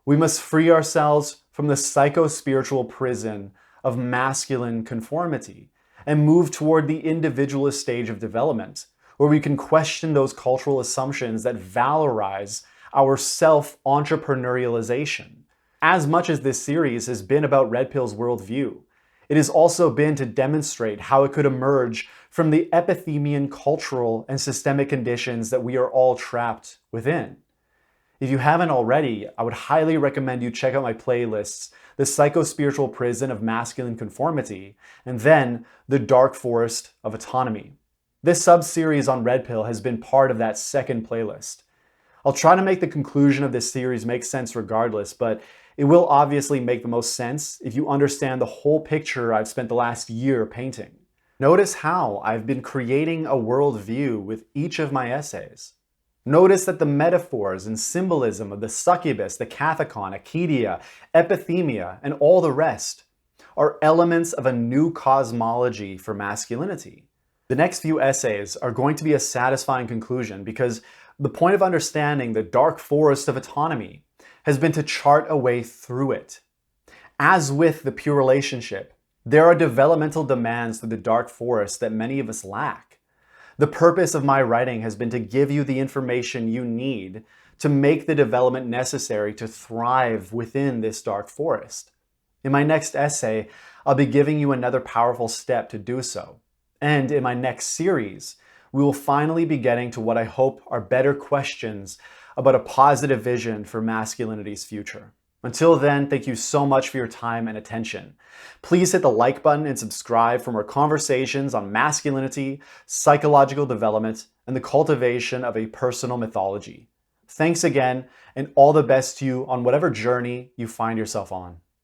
we must free ourselves from the psycho-spiritual prison of masculine conformity and move toward the individualist stage of development, where we can question those cultural assumptions that valorize our self-entrepreneurialization. As much as this series has been about Red Pill's worldview, it has also been to demonstrate how it could emerge from the epithemian cultural and systemic conditions that we are all trapped within. If you haven't already, I would highly recommend you check out my playlists, The Psycho-Spiritual Prison of Masculine Conformity, and then The Dark Forest of Autonomy. This sub-series on Red Pill has been part of that second playlist. I'll try to make the conclusion of this series make sense regardless, but it will obviously make the most sense if you understand the whole picture I've spent the last year painting. Notice how I've been creating a worldview with each of my essays. Notice that the metaphors and symbolism of the succubus, the kathekon, akidia, epithemia, and all the rest are elements of a new cosmology for masculinity. The next few essays are going to be a satisfying conclusion because the point of understanding the dark forest of autonomy has been to chart a way through it. As with the pure relationship, there are developmental demands through the dark forest that many of us lack. The purpose of my writing has been to give you the information you need to make the development necessary to thrive within this dark forest. In my next essay, I'll be giving you another powerful step to do so. And in my next series, we will finally be getting to what I hope are better questions about a positive vision for masculinity's future. Until then, thank you so much for your time and attention. Please hit the like button and subscribe for more conversations on masculinity, psychological development, and the cultivation of a personal mythology. Thanks again, and all the best to you on whatever journey you find yourself on.